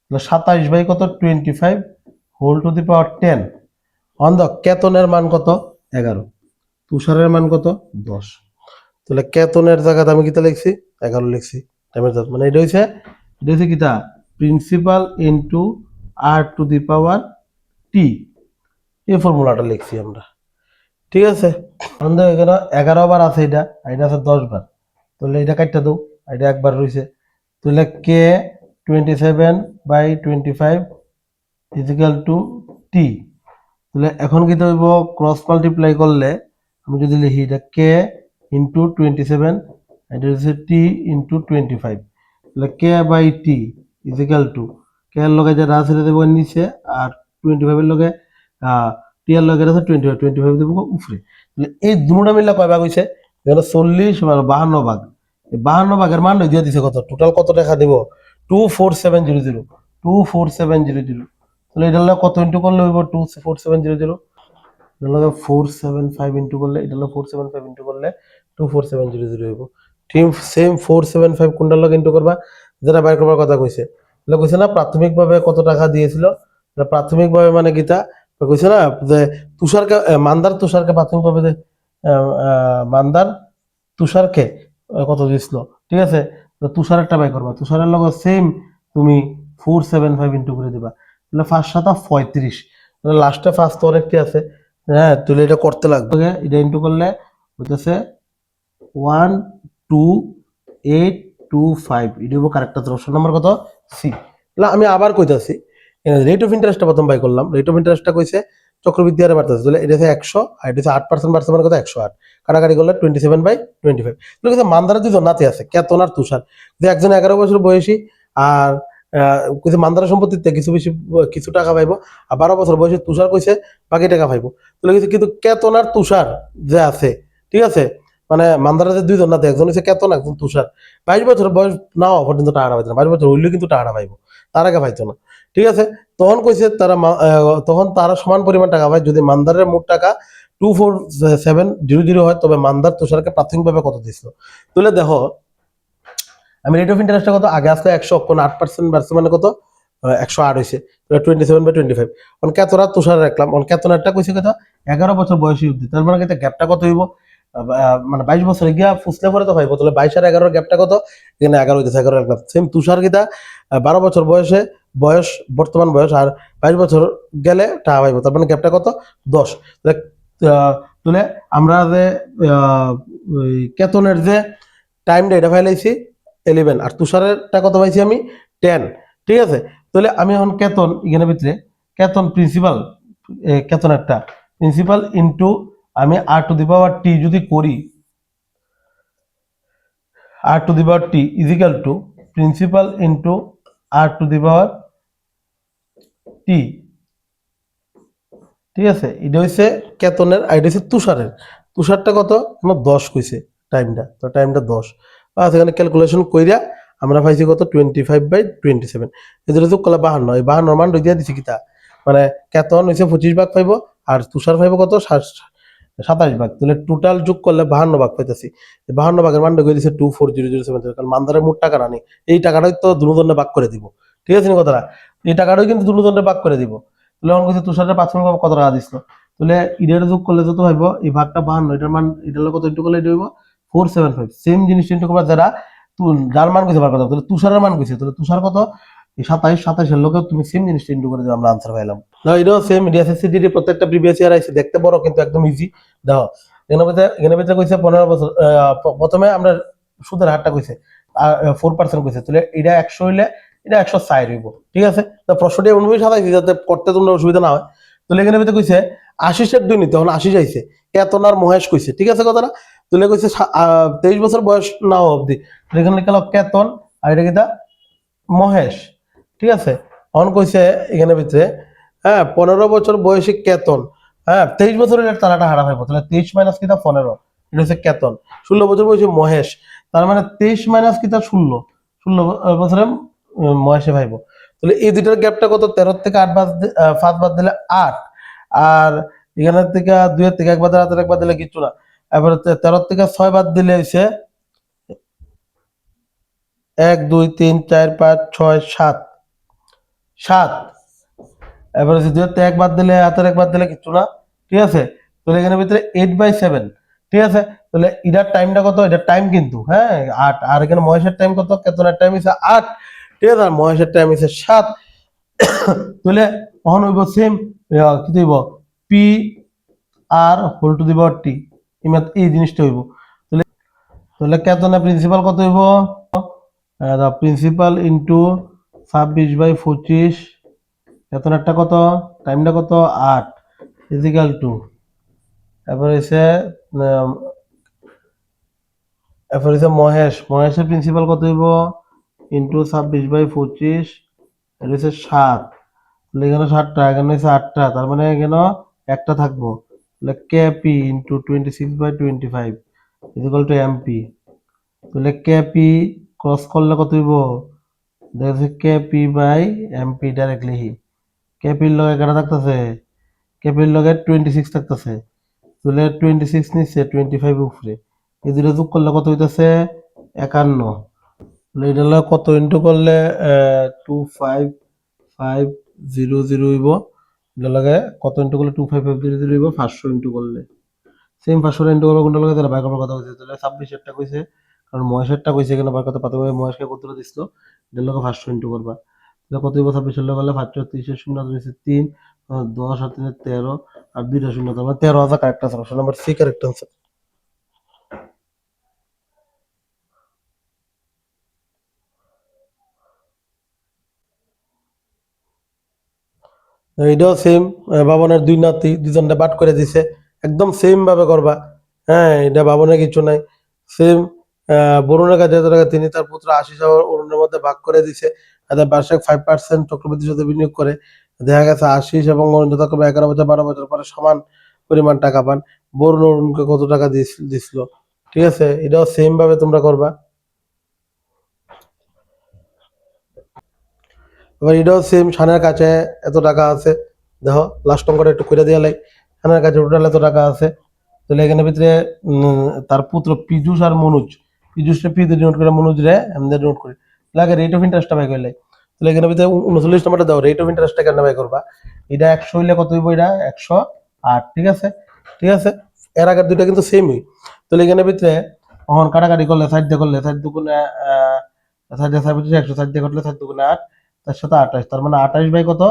Speaker 1: তাহলে 27/25 whole to the power 10 on the কেতনের মান কত, 11, তুষারের মান কত, 10। তাহলে কেতনের জায়গাতে আমি কিতা লিখছি, 11 লিখছি, মানে এটা হচ্ছে কিতা, principal into R to the power T, এই ফর্মুলাটা লিখছি আমরা। ঠিক আছে, আমাদের এখানে 11 বার আছে, এটা আছে 10 বার, তাহলে এটা কাটটা দাও, এটা একবার রয়েছে। তাহলে কে 27/25 ইজিক্যাল টু টি। তাহলে এখন কি হইব, ক্রস মাল্টিপ্লাই করলে আমি যদি লিখি এটা কে ইন্টু 27, এটা হচ্ছে টি ইন্টু 25, তাহলে কে বাই টি ইজিক্যাল টু কে এর লগে যে রাস দেবো নিচে, আর 25 এর লগে টি এর লগে আছে 25 দেবো উপরে। তাহলে এই দুটা মিলে কয় ভাগ হয়েছে, এখানে 40 52 ভাগ। এই 52 ভাগের মান দিয়ে দিছে কত, টোটাল কত টাকা দিব, 24700, 24700। তাহলে এটা হলো কত ইন্টু করলে হইব 24700, এটা হলো 475 ইন্টু করলে, এটা হলো 475 ইন্টু করলে 24700 হইব। ঠিক সেম 475 কোনটার লগে ইন্টু করবা, যেটা বাইর করবার কথা কইছে। তাহলে কইছে না প্রাথমিকভাবে কত টাকা দিয়েছিল, প্রাথমিকভাবে মানে গীতা কইছে না যে তুষারকে মান্দার তুষারকে প্রাথমিকভাবে মান্দার তুষারকে কত দিয়েছিল। ঠিক আছে, তো তুষারেরটা বাই করবা, তুষারের লগে সেম তুমি 475 ইন্টু করে দিবা, তাহলে 5 7 35, তাহলে লাস্টে ফার্স্ট তোর একটি আছে, হ্যাঁ, তাহলে এটা করতে লাগবে, এটা ইন্টু করলে হইতেছে 12825, এটা হবো কারেক্ট আছে, অপশন নাম্বার কত, সি। তাহলে আমি আবার কইতাছি, রেট অফ ইন্টারেস্টটা প্রথম বাই করলাম, রেট অফ ইন্টারেস্টটা কইছে চক্রবৃদ্ধি হারে বাড়তেছে, তাহলে এটা হচ্ছে 100, আর এটা হচ্ছে 8% বাড়ছে মানে কত, 108, কাটাকাটি করলে 27/25। তাহলে মান্দারা দুজন নাতে আছে, কেতন আর তুষার, যে একজন 11 বছর বয়সী, আর কইছে মান্দারা সম্পত্তিতে কিছু বেশি কিছু টাকা পাইবো, আর 12 বছর বয়সে তুষার কইছে বাকি টাকা পাইবো। তাহলে কিন্তু কেতন আর তুষার যে আছে, ঠিক আছে, মানে মান্দারা যে দুইজন নাতে, একজন হচ্ছে কেতন, একজন তুষার, 22 বছর বয়স না হওয়া পর্যন্ত টাকাটা পাইতো না, 22 বছর হইলেও কিন্তু টাকাটা পাইবো, তার আগে পাইতো না। ঠিক আছে, তখন কইছে তারা তখন তারা সমান পরিমাণ টাকা পায় যদি মান্দারের মোট টাকা 24700 হয়, তবে মান্দার তুষারকে প্রাথমিকভাবে কত দিছিল। তাহলে দেখো আমি রেট অফ ইন্টারেস্টটা কত, আগে আসলে 100, কোন 8% বাড়ছে মানে কত, 108 হয়েছে, 27/25। অন কেতনার তুষার রাখলাম, অন কেতনারটা কইছে কত, 11 বছর বয়সী অবধি, তার মানে গ্যাপটা কত হইব, মানে 22 বছরে গিয়া ফুসলে পরে তো পাইবো, তাহলে 22 আর 11 গ্যাপটা কত, এখানে 11 হইতেছে, 11 রাখলাম। সেম তুষার গীতা 12 বছর বয়স বর্তমান বয়স, আর 22 বছর গেলে টাকা পাইবো, তার মানে গ্যাপটা কত, 10। তাহলে আমরা যে কেতনের যে টাইমটা এটা ফাইলাইছি 11, আর তুষারেরটা কত পাইছি আমি 10, ঠিক আছে। তাহলে আমি এখন কেতন এখানে ভিতরে কেতন প্রিন্সিপাল, কেতন একটা প্রিন্সিপাল ইন্টু আমি আর টু দি পাওয়ার টি যদি করি, R to the power T equal to principal into R to the power T, ঠিক আছে। এটা হচ্ছে কেতনের আর এটা হচ্ছে তুষারের। তুষারটা কত 10 কইছে টাইমটা, তো টাইমটা 10 বা সেখানে ক্যালকুলেশন কইরা আমরা পাইছি কত 25/27, এদের যোগ করলে 52, এই 52 মান দিয়া দিছি কিতা মানে কেতন হইছে 25 ভাগ পাইব আর তুষার পাইব কত 27 ভাগ, তাহলে টোটাল যোগ করলে 52 ভাগ পাইতেছি। 52 ভাগের মানটা কই দিছে 24007, কারণ মানদারের মোট টাকা নেই, এই টাকাটাই তো দুজনে ভাগ করে দিব, ঠিক আছে নি কথাটা, এই টাকাটাই কিন্তু দুজনে ভাগ করে দিব। তাহলে আমার কাছে তুষারের প্রাথমিক কত টাকা দিছিল, তাহলে ইডের যোগ করলে যত হইব এই ভাগটা 52, এটার মান এটার কত ইন্টু করলে এটা হইব 475, সেম জিনিস ইন্টু করবা যারা যার মান কইছে বার কথা, তাহলে তুষারের মান কইছে, তাহলে তুষার কত এই 27 এর লোকে তুমি সেম জিনিসটা ইন্টু করে দিও, আমরা আনসার পাইলাম। না এটাও সেম, ইডিয়া এসএসসি প্রত্যেকটা প্রিভিয়াস ইয়ার আইছে, দেখতে বড় কিন্তু একদম ইজি। দেখো এখানে কইছে 15 বছর, প্রথমে আমরা সুদের হারটা কইছে 4% কইছে, তাহলে এটা 100 হইলে এটা 160 হইব, ঠিক আছে। তো প্রশ্নটি অনুযায়ী সাজাইছি যাতে করতে তোমরা অসুবিধা না হয়। তাহলে এখানে কইছে আশিসের দুই নিতে, তখন আশিস আইছে, কেতন আর মহেশ কইছে, ঠিক আছে কথাটা। তাহলে কইছে 23 বছর বয়স না অবধি, এখানে লিখে কেতন আর এটা কিটা মহেশ, ঠিক আছে। অন কইছে এখানে ভিতরে 15 বছর বয়সী কেতন, 23 বছরের তারাটা হারা পাইব, তাহলে 23 মাইনাস কিটা 15, এটা হচ্ছে কেতন। 16 বছর বয়সী মহেশ, তার মানে 23 মাইনাস কিটা 16 বছরে মহেশে ভাইব। তাহলে এই দুইটার গ্যাপটা কত, 13 থেকে 8 বাদ 5 বাদ দিলে 8, আর এখানের থেকে 2 এর থেকে 1 বাদ দিলে 8 এর 1 বাদ দিলে কিছু না, এবারে 13 থেকে 6 বাদ দিলে হইছে 1 2 3 4 5 6 7 7, এবারে যদি 1 বাদ দিলে 8 1 বাদ দিলে কিছু না, ঠিক আছে। তাহলে এখানে ভিতরে 8/7, ঠিক আছে। তাহলে এটার টাইমটা কত, এটার টাইম কিন্তু 8, আর এখানে মহেশের টাইম কত, কেতনের টাইম হইছে 8, ঠিক আছে, আর মহেশের টাইম হইছে 7। তাহলে তখন হইব সেম কি হইব P R whole to the power T, এই জিনিসটা হইব। তাহলে তাহলে কেতনের প্রিন্সিপাল কত হইব, প্রিন্সিপাল ইন্টু 26/25, বেতন একটা কত, টাইমটা কত 8 ইজিক্যাল টু, এরপর হচ্ছে মহেশের প্রিন্সিপাল কত হইব ইন্টু 26/25, এটা হচ্ছে 7, তাহলে এখানে 7টা, এখানে হচ্ছে 8টা, তার মানে এখানে একটা থাকবো, তাহলে K P into 26/25 equal to MP. তাহলে কে পি ক্রস করলে কত হইব, দেখা যাচ্ছে K P by MP directly, কেপির লগে কাটা থাকতেছে, কেপির লগে 26 থাকতেছে, তাহলে 26 নিচ্ছে 25 উপরে, এই দুটো যোগ করলে কত হইতেছে 51, তাহলে এটা লগে কত ইন্টু করলে 25500 হইব, এটা লগে কত ইন্টু করলে 25500 হইব 500 ইন্টু করলে, সেম 500 ইন্টু করলে কোনটা লগে তাহলে ভাগ করার কথা কইছে, তাহলে 26 এরটা কইছে, কারণ মহেশেরটা কইছে এখানে ভাগ করতে পারতে মহেশকে কত দিছিল, এটার লগে 500 ইন্টু করবা, কত হইব 26 এর লগে 530 শূন্য হইছে 3, 10 আর 3 13, আর 2টা শূন্য, তার মানে 13,000 correct answer, option number C correct answer. এটাও সেম, বাবনের দুই নাতি দুজনটা বাট করে দিছে, একদম সেম ভাবে করবা, এটা বাবনের কিছু নাই, সেম। বরুণের কাছে যত টাকা তিনি তার পুত্র আশিস অরুণের মধ্যে ভাগ করে দিছে, তাদের বার্ষিক 5% চক্রবৃদ্ধি সাথে বিনিয়োগ করে, দেখা গেছে আশিস এবং অরুণ যথাক্রমে 11 বছর 12 বছর পরে সমান পরিমাণ টাকা পান, বরুণ অরুণকে কত টাকা দিছিল, ঠিক আছে। এটাও সেম ভাবে তোমরা করবা। এবার এটাও সেম, শানের কাছে এত টাকা আছে, দেখো লাস্ট অঙ্কটা একটু করে দিয়ে লাই, শানের কাছে টোটাল এত টাকা আছে, তাহলে এখানে ভিতরে তার পুত্র পীযুষ আর মনোজ, পীযুষকে পি দিয়ে নোট করে মনোজ রে এম দিয়ে নোট করে, লাগে রেট অফ ইন্টারেস্টটা বাই করলে, তাহলে এখানে ভিতরে 39 নম্বরটা দাও, রেট অফ ইন্টারেস্টটা কেন বাই করবা, এটা 100 হইলে কত হইব, এটা 108, ঠিক আছে, ঠিক আছে। এর আগের দুইটা কিন্তু সেমই, তাহলে এখানে ভিতরে তখন কাটাকাটি করলে সাইড দিয়ে করলে সাইড দুগুণে সাইড দিয়ে 100 সাইড দিয়ে করলে সাইড দুগুণে 8, তার সাথে 28, তার মানে 28 বাই কত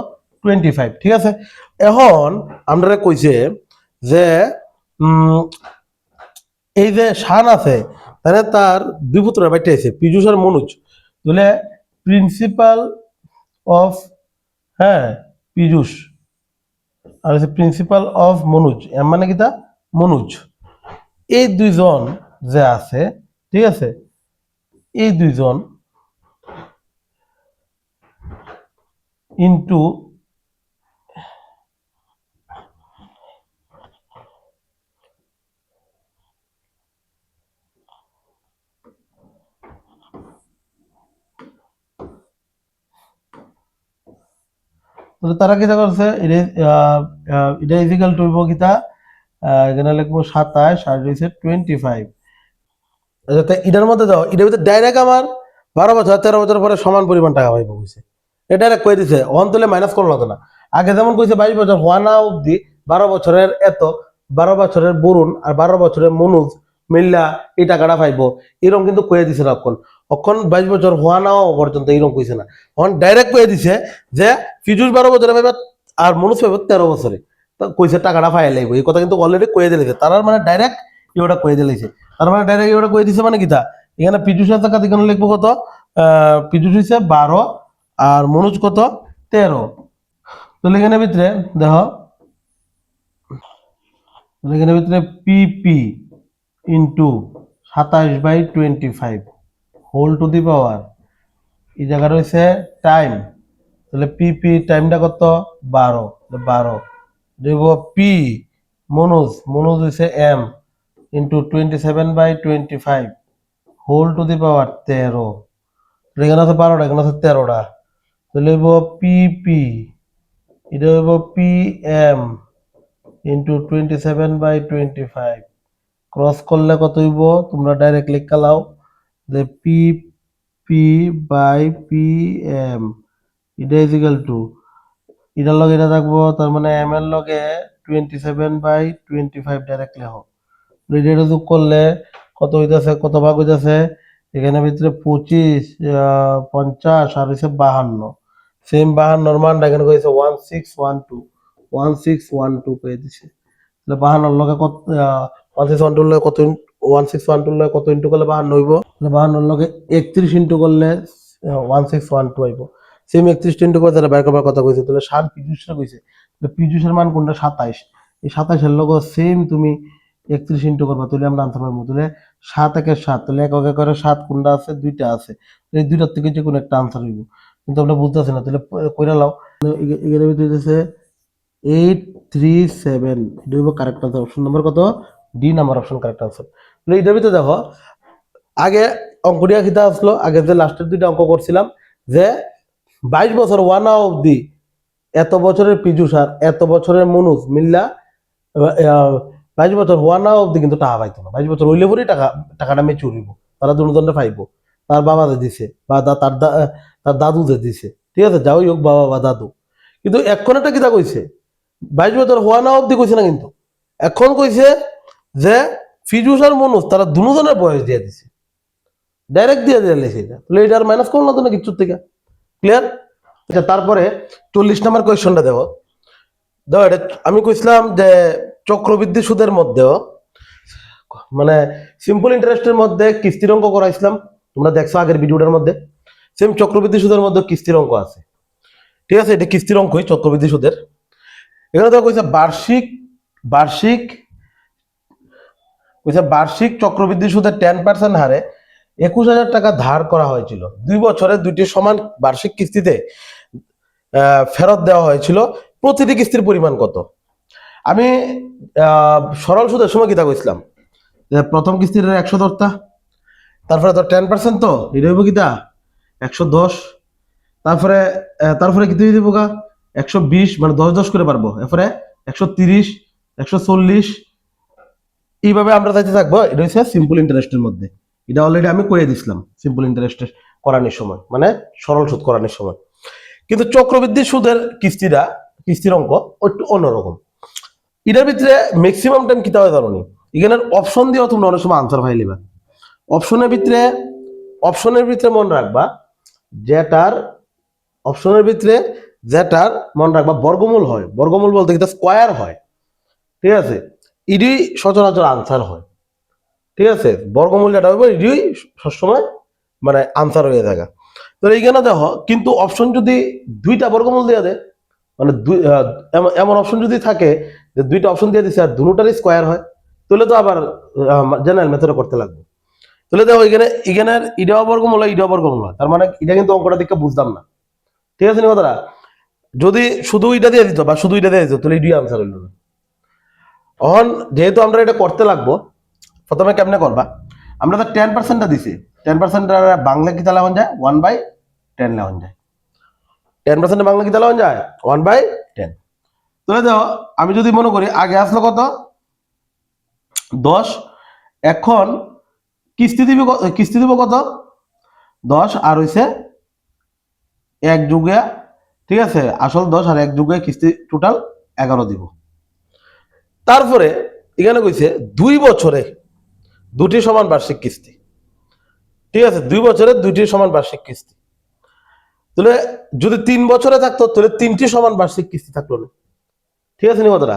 Speaker 1: 25, ঠিক আছে। এখন আমরা কইছে যে এই যে শান আছে তাহলে তার দুই পুত্রের বাইটে আছে পীযুষ আর মনোজ, তাহলে প্রিন্সিপাল অফ, হ্যাঁ, পীযূষ, আর হচ্ছে প্রিন্সিপাল অফ মনোজ। এম মানে কিতা মনোজ। এই দুইজন যে আছে, ঠিক আছে, এই দুইজন ইন্টু তারা কিতা করছে, এটা ইজিক্যাল টু হইব কিতা, এখানে লিখবো 27 আর হইছে 25। আচ্ছা, তা এটার মধ্যে যাও, এটার ভিতরে ডাইরেক্ট আমার 12 বছর 13 বছর পরে সমান পরিমাণ টাকা পাইব কইছে। এটা ডাইরেক্ট কই দিছে, অন তুলে মাইনাস করলো না। আগে যেমন কইছে 22 বছর হওয়া না অবধি 12 বছরের এত, 12 বছরের বরুণ আর 12 বছরের মনুজ মিল্লা এই টাকাটা পাইবো, এরকম কিন্তু কয়ে দিছে না। অক্ষণ 22 বছর হওয়া না পর্যন্ত এরকম কইছে না। অন ডাইরেক্ট কয়ে দিছে যে ফিজুস 12 বছরে পাইবা আর মনুজ পাইব 13 বছরে। তো কইছে টাকাটা পাই লাগবে, এই কথা কিন্তু অলরেডি কয়ে দিলেছে। তার মানে ডাইরেক্ট ইওটা কয়ে দিলেছে। তার মানে ডাইরেক্ট ইওটা কয়ে দিছে মানে কিতা, এখানে পীযূষের টাকা এখানে লিখবো কত, পীযূষ হইছে 12 আর মনোজ কত 13। তাহলে এখানে ভিতরে দেখো, এখানে ভিতরে পিপি ইন্টু 27/25 হোল টু দি পাওয়ার, এই জায়গা রয়েছে টাইম। তাহলে পিপি টাইমটা কত 12, 12 দেব পি মনোজ, মনোজ হয়েছে M into 27/25 whole to the power 13। এখানে আছে 12টা, এখানে আছে 13টা। তাহলে হইব পিপি, এটা হইব পি এম ইন্টু 27/25 ক্রস করলে কত হইব, তোমরা ডাইরেক্ট লিখা লাও যে P P by P M, এটা ইজিক্যাল টু, এটার লগে এটা থাকবো, তার মানে এম এর লগে 27/25 ডাইরেক্ট লেখো। এটা যোগ করলে কত হইতেছে, কত ভাগ হইতেছে, এখানে ভিতরে 25, 50 আর হইছে 52। সেম 52 মানটা এখানে কইছে 1612 পেয়ে দিছে। তাহলে 52 লগে কত, 1612 লগে কত, 1612 লগে কত ইন্টু করলে 52 হইব, তাহলে 52 লগে 31 ইন্টু করলে 1612 হইব। সেম 31 ইন্টু করে তাহলে বের করবার কথা কইছে। তাহলে 7 পীযূষের কইছে, তাহলে পীযূষের মান কোনটা 27, এই 27 এর লগে সেম তুমি 31 ইন্টু করবা, তাহলে আমরা আনসার পাবো। তাহলে 7 একে 7, তাহলে একক করে 7 কোনটা আছে, দুইটা আছে, এই দুইটার থেকে যে কোনো একটা আনসার হইব। কিন্তু আমরা বুঝতেছি না, তাহলে কইরা লাও। এখানে ভিতরে হইতেছে 837, এটা হইব কারেক্ট আনসার। অপশন নাম্বার কত, D number option correct answer. তাহলে এটার ভিতরে দেখো, আগে অঙ্কটিয়া খিতা আসলো, আগে যে লাস্টের দুইটা অঙ্ক করছিলাম যে 22 বছর ওয়ান অবধি এত বছরের পীযূষ আর এত বছরের মনোজ মিল্লা 22 বছর হওয়া না অবধি কিন্তু টাকা পাইতো না। 22 বছর হইলে পরেই টাকাটা মেচুর হইব, তারা দুজনে পাইব, তার বাবা যে দিছে বা তার দাদু যে দিছে, ঠিক আছে, যাই হোক বাবা বা দাদু। কিন্তু এখন একটা কিতা কইছে, 22 বছর হওয়া না অবধি কইছে না, কিন্তু এখন কইছে যে ফিজুস আর মনোজ তারা দুজনের বয়স দিয়ে দিছে, ডাইরেক্ট দিয়ে দিয়ে লেছে। এটা তাহলে এটা আর মাইনাস করলো না তো না কিছুর থেকে, ক্লিয়ার। আচ্ছা, তারপরে 40 নম্বর কোয়েশ্চনটা দেখো। দেখো এটা আমি কইছিলাম যে চক্রবৃদ্ধি সুদের মধ্যেও, মানে সিম্পল ইন্টারেস্টের মধ্যে কিস্তির অঙ্ক করাইছিলাম, তোমরা দেখছো আগের ভিডিওটার মধ্যে। সেম চক্রবৃদ্ধি সুদের মধ্যে কিস্তির অঙ্ক আছে, ঠিক আছে, এটা কিস্তির অঙ্কই চক্রবৃদ্ধি সুদের। এখানে তো কইছে বার্ষিক বার্ষিক কইছে বার্ষিক চক্রবৃদ্ধি সুদের 10% হারে 21,000 টাকা ধার করা হয়েছিল, 2 বছরে দুইটি সমান বার্ষিক কিস্তিতে ফেরত দেওয়া হয়েছিল, প্রতিটি কিস্তির পরিমাণ কত। আমি সরল সুদের সময় কিতা কইছিলাম, প্রথম কিস্তির 100 ধরতা, তারপরে ধর 10%, তো এটা হইব কিতা 110, তারপরে তারপরে কি দিব গা 120, মানে 10 করে পারবো, এরপরে 130, 140, এইভাবে আমরা যাইতে থাকবো। এটা হচ্ছে সিম্পল ইন্টারেস্টের মধ্যে, এটা অলরেডি আমি কয়ে দিছিলাম সিম্পল ইন্টারেস্ট করানোর সময়, মানে সরল সুদ করানোর সময়। কিন্তু চক্রবৃদ্ধি সুদের কিস্তির অঙ্ক একটু অন্যরকম। এটার ভিতরে ম্যাক্সিমাম টাইম কিতা হয় জানি, এখানে অপশন দিয়েও তোমরা অনেক সময় আনসার পাই লিবা। অপশনের ভিতরে মনে রাখবা যেটার মনে রাখবা বর্গমূল হয়, বর্গমূল বলতে কিন্তু স্কোয়ার হয়, ঠিক আছে, ইডি সচরাচর আনসার হয়, ঠিক আছে, বর্গমূল যেটা হবে ইডি সবসময় মানে আনসার হয়ে থাকা। তো এইখানে দেখো কিন্তু অপশন যদি দুইটা বর্গমূল দিয়ে দেয়, মানে এমন অপশন যদি থাকে যে দুইটা অপশন দিয়ে দিচ্ছে আর দুটারই স্কোয়ার হয়, তাহলে তো আবার জেনারেল মেথডে করতে লাগবে। তাহলে দেখো এখানে এখানের ইডা বর্গমূল হয়, ইডা বর্গমূল হয়, তার মানে এটা কিন্তু অঙ্কটা দিকে বুঝতাম না, ঠিক আছে নি কথাটা? যদি শুধু এটা দিয়ে দিত বা শুধু এটা দিয়ে দিত তাহলে এটাই আনসার হইল না। এখন যেহেতু আমরা এটা করতে লাগবো, প্রথমে কেমনে করবা, আমরা তো 10%টা দিছি, 10% বাংলা কি তাহলে যায় 1/10 লেওয়া যায়, 10% বাংলা কি তাহলে যায় 1/10। তাহলে দেখো আমি যদি মনে করি আগে আসলো কত 10, এখন কিস্তি দিব কত 10 আর হইছে 1 যুগে, ঠিক আছে, আসল 10 আর 1 যুগে কিস্তি টোটাল 11 দিব। তারপরে এখানে কইছে 2 বছরে দুটি সমান বার্ষিক কিস্তি, ঠিক আছে, 2 বছরে দুইটি সমান বার্ষিক কিস্তি। তাহলে যদি 3 বছরে থাকতো তাহলে 3টি সমান বার্ষিক কিস্তি থাকলো না, ঠিক আছে নি কথাটা?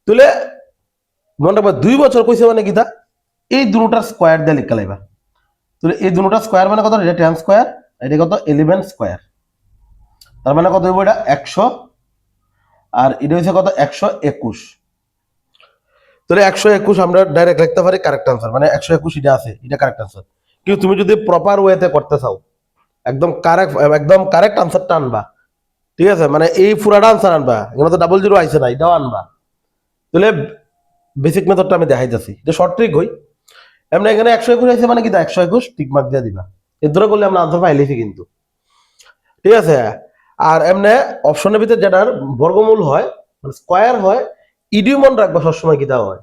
Speaker 1: তাহলে মনে রাখবা 2 বছর কইছে মানে কি তা এই দুটোটার স্কোয়ার দিয়ে লিখে লাইবা। তাহলে এই দুটোটার স্কোয়ার মানে কত, এটা 10 স্কোয়ার, এটা কত 11 স্কোয়ার, তার মানে কত হইব এটা 100, আর এটা হচ্ছে কত 121। তাহলে 121 আমরা ডাইরেক্ট লিখতে পারি কারেক্ট আনসার, মানে 121 এটা আছে, এটা কারেক্ট আনসার। কিন্তু তুমি যদি প্রপার ওয়েতে করতে চাও একদম কারেক্ট আনসারটা আনবা, ঠিক আছে, মানে এই পুরাটা আনসার আনবা, এখানে তো 00 আইছে না, এটাও আনবা। তাহলে বেসিক মেথডটা আমি দেখাই যাচ্ছি, এটা শর্ট ট্রিক হই। এমনি এখানে 121 আইছে মানে কি 121 টিক মার্ক দিয়ে দিবা, এর ধরে করলে আমরা আনসার পাইলেছি কিন্তু, ঠিক আছে। আর এমনি অপশনের ভিতরে যেটার বর্গমূল হয় মানে স্কোয়ার হয়, ইডিও মন রাখবা সবসময় কি দেওয়া হয়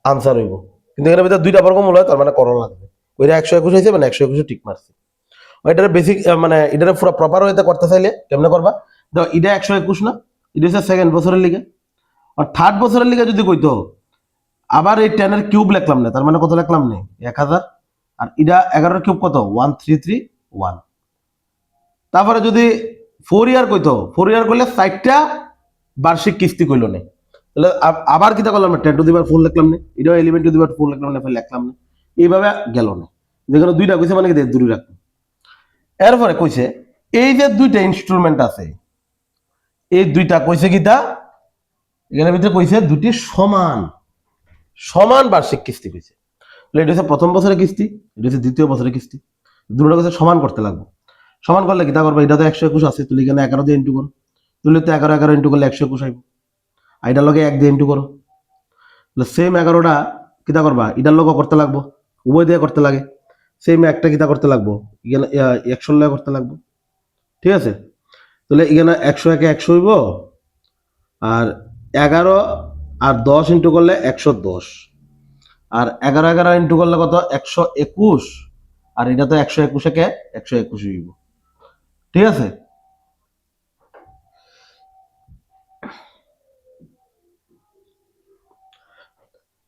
Speaker 1: আনসার হইব। কিন্তু এখানে ভিতরে দুইটা বর্গমূল হয়, তার মানে করণ লাগবে। ওইটা 121 হয়েছে মানে 121 টিক মারছে। এটার বেসিক মানে এটার পুরো প্রপার ওয়েতে করতে চাইলে কেমনে করবা, দেখো এটা 121 না, এটা হচ্ছে সেকেন্ড বছরের লিগে, আর থার্ড বছরের লিগে যদি কইতো আবার এই 10 এর কিউব লিখলাম না, তার মানে কত লিখলাম না 1000, আর এটা 11 এর কিউব কত 1331। তারপরে যদি 4 ইয়ার কইতো 4 ইয়ার করলে 60টা বার্ষিক কিস্তি কইলো না, তাহলে আবার কিটা করলাম না 10 টু দি পাওয়ার 4 লিখলাম না, এটাও 11 টু দি পাওয়ার 4 লিখলাম না, ফেলে লিখলাম না, এইভাবে গেল না। যেখানে দুইটা কইছে মানে কি দুই রাখলাম। এরপরে কইছে এই যে দুইটা ইনস্ট্রুমেন্ট আছে, এই দুইটা কইছে কিটা এখানে ভিতরে কইছে দুটি সমান সমান বার্ষিক কিস্তি কইছে। এটা হচ্ছে প্রথম বছরের কিস্তি, এটা হচ্ছে দ্বিতীয় বছরের কিস্তি, দুটো কাছে সমান করতে লাগবে। সমান করলে কিতা করবো, এটা তো 121 আছে, তুই এখানে 11 দিয়ে ইন্টু করো, তুলে তো 11 ইন্টু করলে 121 আইব, আর এটার লগে 1 দিয়ে ইন্টু করো, তাহলে সেম 11টা কিতা করবা এটার লগে করতে লাগবো, উভয় দিয়ে করতে লাগে, সেম একটা কিতা করতে লাগবো এখানে 100 লগে করতে লাগবো, ঠিক আছে। তাহলে এখানে 100 একে 100 হইব, আর 11 আর 10 ইন্টু করলে 110, আর 11 ইন্টু করলে কত 121, আর এটা তো 121 একে 121 হইব, ঠিক আছে।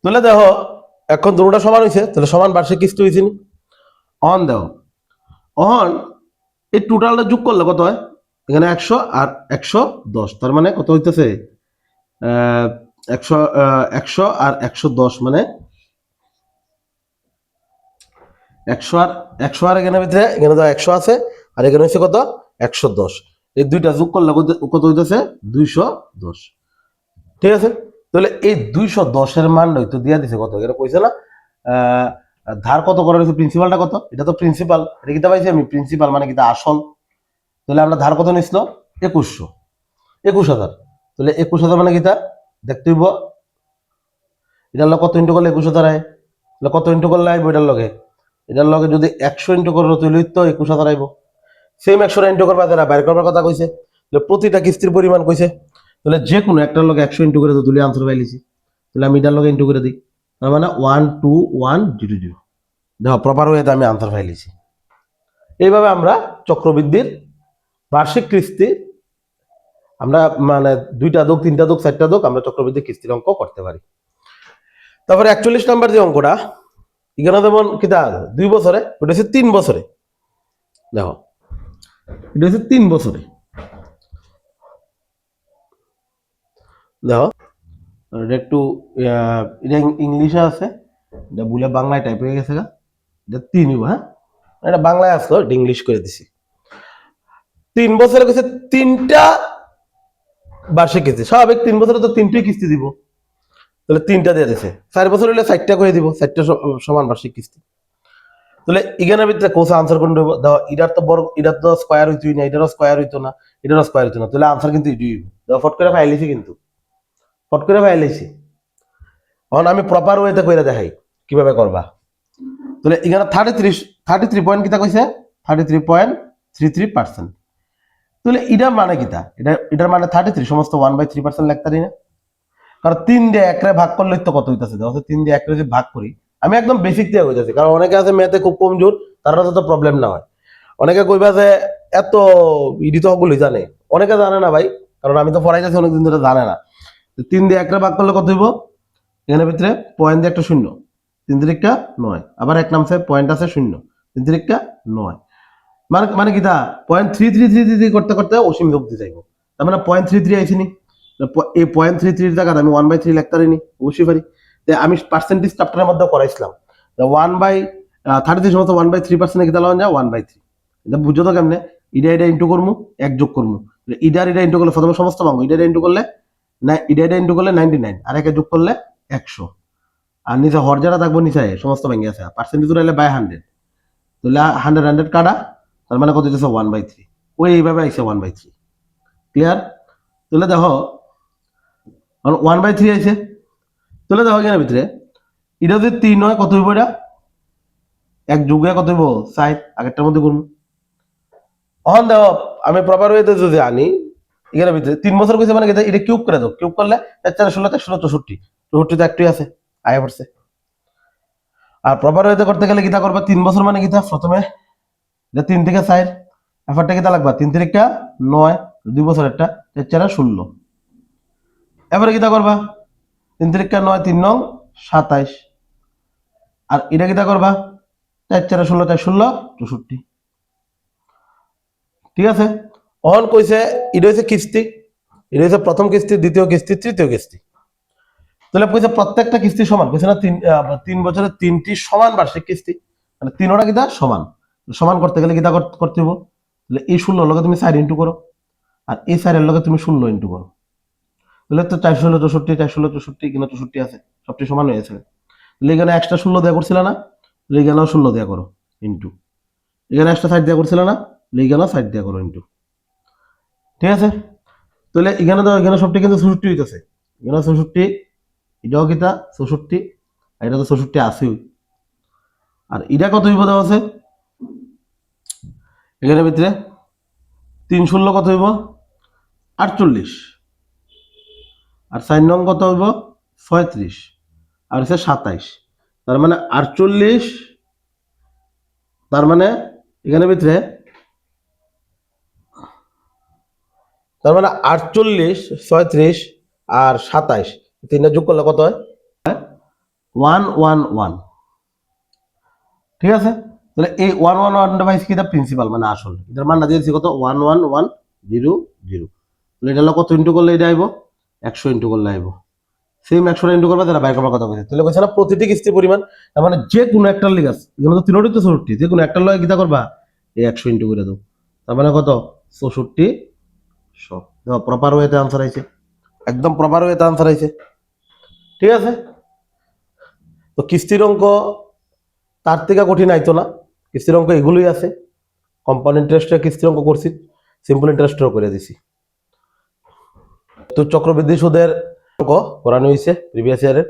Speaker 1: তাহলে দেখো এখন দুটোটা সমান হয়েছে, তাহলে সমান বার্ষিক কিস্তি হয়েছে নি। অন দেখো অন এই টোটালটা যোগ করলে কত হয়, এখানে 100 আর 110, তার মানে কত হইতেছে 100 আর 110 মানে 100 আর এখানে ভিতরে এখানে তো 100 আছে, আর এখানে হচ্ছে কত 110, এই দুইটা যোগ করলে কত হইতেছে 210, ঠিক আছে। তাহলে এই 210-এর মান হয়তো দিয়া দিছে কত, এটা কইছে না ধার কত করা হয়েছে, প্রিন্সিপালটা কত, এটা তো প্রিন্সিপাল, এটা কিতা পাইছি আমি প্রিন্সিপাল মানে কিতা আসল। তাহলে আমরা ধার কত নিছিল 21,000, তাহলে 21,000 মানে কিতা দেখতে হইব এটার লগে কত ইন্টু করলে 21,000 আয়, তাহলে কত ইন্টু করলে আইব এটার লগে যদি 100 ইন্টু করো তাহলে তো 21,000 আইব। সেম 100 ইন্টু করবা যারা বাইর করবার কথা কইছে, তাহলে প্রতিটা কিস্তির পরিমাণ কইছে, তাহলে যে কোনো একটার লগে 100 ইন্টু করে তো তুলে আনসার পাইলিছি, তাহলে আমি এটার লগে ইন্টু করে দিই, তার মানে 12100, দেখো প্রপার ওয়েতে আমি আনসার পাইলিছি। এইভাবে আমরা চক্রবৃদ্ধির বার্ষিক কিস্তি আমরা মানে 2টা দোক 3টা দোক 4টা দোক আমরা চক্রবৃদ্ধি কিস্তির অঙ্ক করতে পারি। তারপরে 41 নাম্বার যে অঙ্কটা এখানে যেমন কিতা 2 বছরে, ওটা হচ্ছে 3 বছরে, দেখো এটা হচ্ছে 3 বছরে, দেখো এটা একটু এটা ইংলিশে আছে, এটা ভুলে বাংলায় টাইপ হয়ে গেছে গা, এটা 3 হইব, হ্যাঁ এটা বাংলায় আসলো, এটা ইংলিশ করে দিছি। 3 বছরে কইছে 3টা বার্ষিক কিস্তি, স্বাভাবিক 3 বছরে তো 3টি কিস্তি দিব, তাহলে 3টা দিয়ে দিছে। 4 বছর হলে 4টা করে দিব, 4টা সমান বার্ষিক কিস্তি। তাহলে ইগানের ভিতরে কোসা আনসার কোন দেব, দাও ইডার তো বড়, ইডার তো স্কয়ার হইতোই না, ইডারও স্কয়ার হইতো না, ইডারও স্কয়ার হইতো না, তাহলে আনসার কিন্তু ইডি হইব। দাও ফট করে ফাইলাইছি, কিন্তু ফট করে ফাইলাইছি। এখন আমি প্রপার ওয়েতে কইরা দেখাই কিভাবে করবা। তাহলে এখানে 33 পয়েন্ট কিতা কইছে, 33.33%। তাহলে এটার মানে কিতা, এটার মানে 33 সমস্ত 1/3% লিখতারি না, কারণ 3 দিয়ে 1 রে ভাগ করলে তো কত হইতাছে, দেখো 3 দিয়ে 1 রে যদি ভাগ করি, আমি একদম বেসিক দিয়ে কইতাছি, কারণ অনেকে আছে ম্যাথে খুব কমজোর, তারা তো প্রবলেম না হয়। অনেকে কইবা যে এত ইডি তো সকলই জানে, অনেকে জানে না ভাই, কারণ আমি তো পড়াইতেছি অনেকদিন ধরে, জানে না। 3 দিয়ে 1 রে ভাগ করলে কত হইব, এখানে ভিতরে পয়েন্ট দিয়ে একটা শূন্য, 3 তিরিকা 9, আবার এক নামছে পয়েন্ট আছে শূন্য, 3 তিরিকা 9, মানে কিতা 0.333 করতে করতে অসীম অব্দি যাইব, তার মানে 0.33 আইছিনি, এই 0.33 জায়গা আমি 1/3 লিখতারিনি, অবশ্যই পারি। আমি পার্সেন্টেজ চ্যাপ্টারের মধ্যে করাইছিলাম 1/33 সমস্ত 1/3% কিতা লওয়া যায় 1/3। এটা বুঝো তো কেমনে, ইডা ইন্টু করমু, এক যোগ করমু, ইডা ইন্টু করলে প্রথমে সমস্ত পাবো, ইডা ইন্টু করলে ইডা ইন্টু করলে 99, আর একে যোগ করলে 100, আর নিচে হর যারা থাকবো নিচে সমস্ত ভেঙে আছে, পার্সেন্টেজ উঠাইলে বাই 100, তাহলে 100 কাটা, তার মানে কত দিতেছে 1/3, ওই এইভাবে আইসে 1/3। ক্লিয়ার? তাহলে দেখো 1/3 আইসে, তাহলে দেখো এখানে ভিতরে এটা যদি 3 হয় কত হইব, এটা এক যোগে কত হইব 60, আগেরটার মধ্যে করবো। এখন দেখো আমি প্রপার ওয়েতে যদি আনি, এখানে ভিতরে 3 বছর কইছে মানে এটা কিউব করে দাও, কিউব করলে 4 16 16 64, 64 তো একটাই আছে, আয়া পড়ছে। আর প্রপার ওয়েতে করতে গেলে কিতা করবা, 3 বছর মানে কিতা, প্রথমে 3 থেকে 4 এফারটা কিতা লাগবা, 3 তিরিকা 9, 2 বছর একটা 4 16, এবারে কিতা করবা 3 তিরিকা 9, 3 নং 27, আর এটা কিতা করবা 4 4 16, 4 16 64। ঠিক আছে, অন কইছে এটা হচ্ছে কিস্তি, এটা হচ্ছে প্রথম কিস্তি, দ্বিতীয় কিস্তি, তৃতীয় কিস্তি। তাহলে কইছে প্রত্যেকটা কিস্তি সমান, কইছে না 3 বছরের 3টি সমান বার্ষিক কিস্তি, মানে 3টা কিতা সমান, সমান করতে গেলে কিতা করতে হবে, তাহলে এই 16 লগে তুমি 4 ইন্টু করো, আর এই 4 এর লগে তুমি 16 ইন্টু করো, তাহলে তো 4 16 64, 4 16 64, এখানে 64 আছে, সবটি সমান হয়েছে। তাহলে এখানে এক্সট্রা 16 দেওয়া করছিল না, তাহলে এখানেও 16 দেওয়া করো ইন্টু, এখানে এক্সট্রা 60 দেওয়া করছিল না, তাহলে এখানেও 60 দেওয়া করো ইন্টু। ঠিক আছে, তাহলে এখানে তো এখানে সবটি কিন্তু 64 হইতেছে, এখানে 64, এটাও কিতা 64, আর এটা তো 64 আছেই, আর এটা কত হইব দেওয়া আছে এখানে ভিতরে 3 16 কত হইব 48, আর 4 নং কত হইব 36, আর হচ্ছে 27, তার মানে 48, তার মানে এখানে ভিতরে তার মানে 48 36 আর 27, তিনটা যোগ করলে কত হয় 111। ঠিক আছে, তাহলে এই 111টা পাইছি কিটা প্রিন্সিপাল মানে আসল, এটার মানটা দিয়েছি কত 11100, তাহলে এটা কত ইন্টু করলে এটা আইব 100 ইন্টু করলে আইব, সেম 100 ইন্টু করবে, তারা বাইর করবার কথা বলছে। তাহলে কইছে না প্রতিটি কিস্তি পরিমাণ, তার মানে যে কোনো একটার লিগ আছে, এখানে তো তিনটি তো 64, যে কোনো একটার লগে কিটা করবা এই 100 ইন্টু করে দাও, তার মানে কত 6400। দেখো প্রপার ওয়েতে আনসার আইছে, একদম প্রপার ওয়েতে আনসার আইছে। ঠিক আছে, তো কিস্তির অঙ্ক তার থেকে কঠিন আইতো না, কিস্তির অঙ্ক এগুলোই আছে। কম্পাউন্ড ইন্টারেস্টের কিস্তির অঙ্ক করছি, সিম্পল ইন্টারেস্টও করে দিছি। তো চক্রবৃদ্ধি সুদের অঙ্ক করানো হয়েছে প্রিভিয়াস ইয়ারের।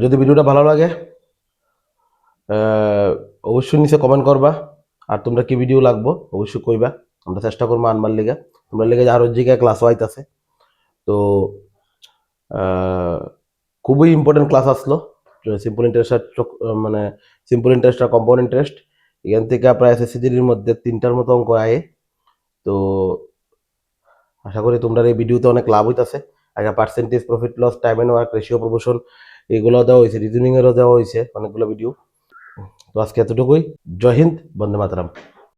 Speaker 1: যদি ভিডিওটা ভালো লাগে অবশ্যই নিচে কমেন্ট করবা, আর তোমরা কি ভিডিও লাগবো অবশ্যই কইবা, আমরা চেষ্টা করবো আনবার লিগা, তোমরা লিগে আরো জায়গায় ক্লাস হইতাছে। তো খুবই ইম্পর্টেন্ট ক্লাস আসলো, সিম্পল ইন্টারেস্ট মানে সিম্পল ইন্টারেস্ট আর কম্পাউন্ড ইন্টারেস্ট, এখান থেকে প্রায় এসএসসিজির মধ্যে 3টার মতো অঙ্ক আয়ে। তো আশা করি তোমরা এই ভিডিওতে অনেক লাভ হইতাছে। আগে percentage, profit loss, time and work, ratio proportion এগুলো দেওয়া হয়েছে, রিজনিং এরও দেওয়া হয়েছে অনেকগুলো ভিডিও। তো আজকে এতটুকুই, জয় হিন্দ, বন্দে মাতরম।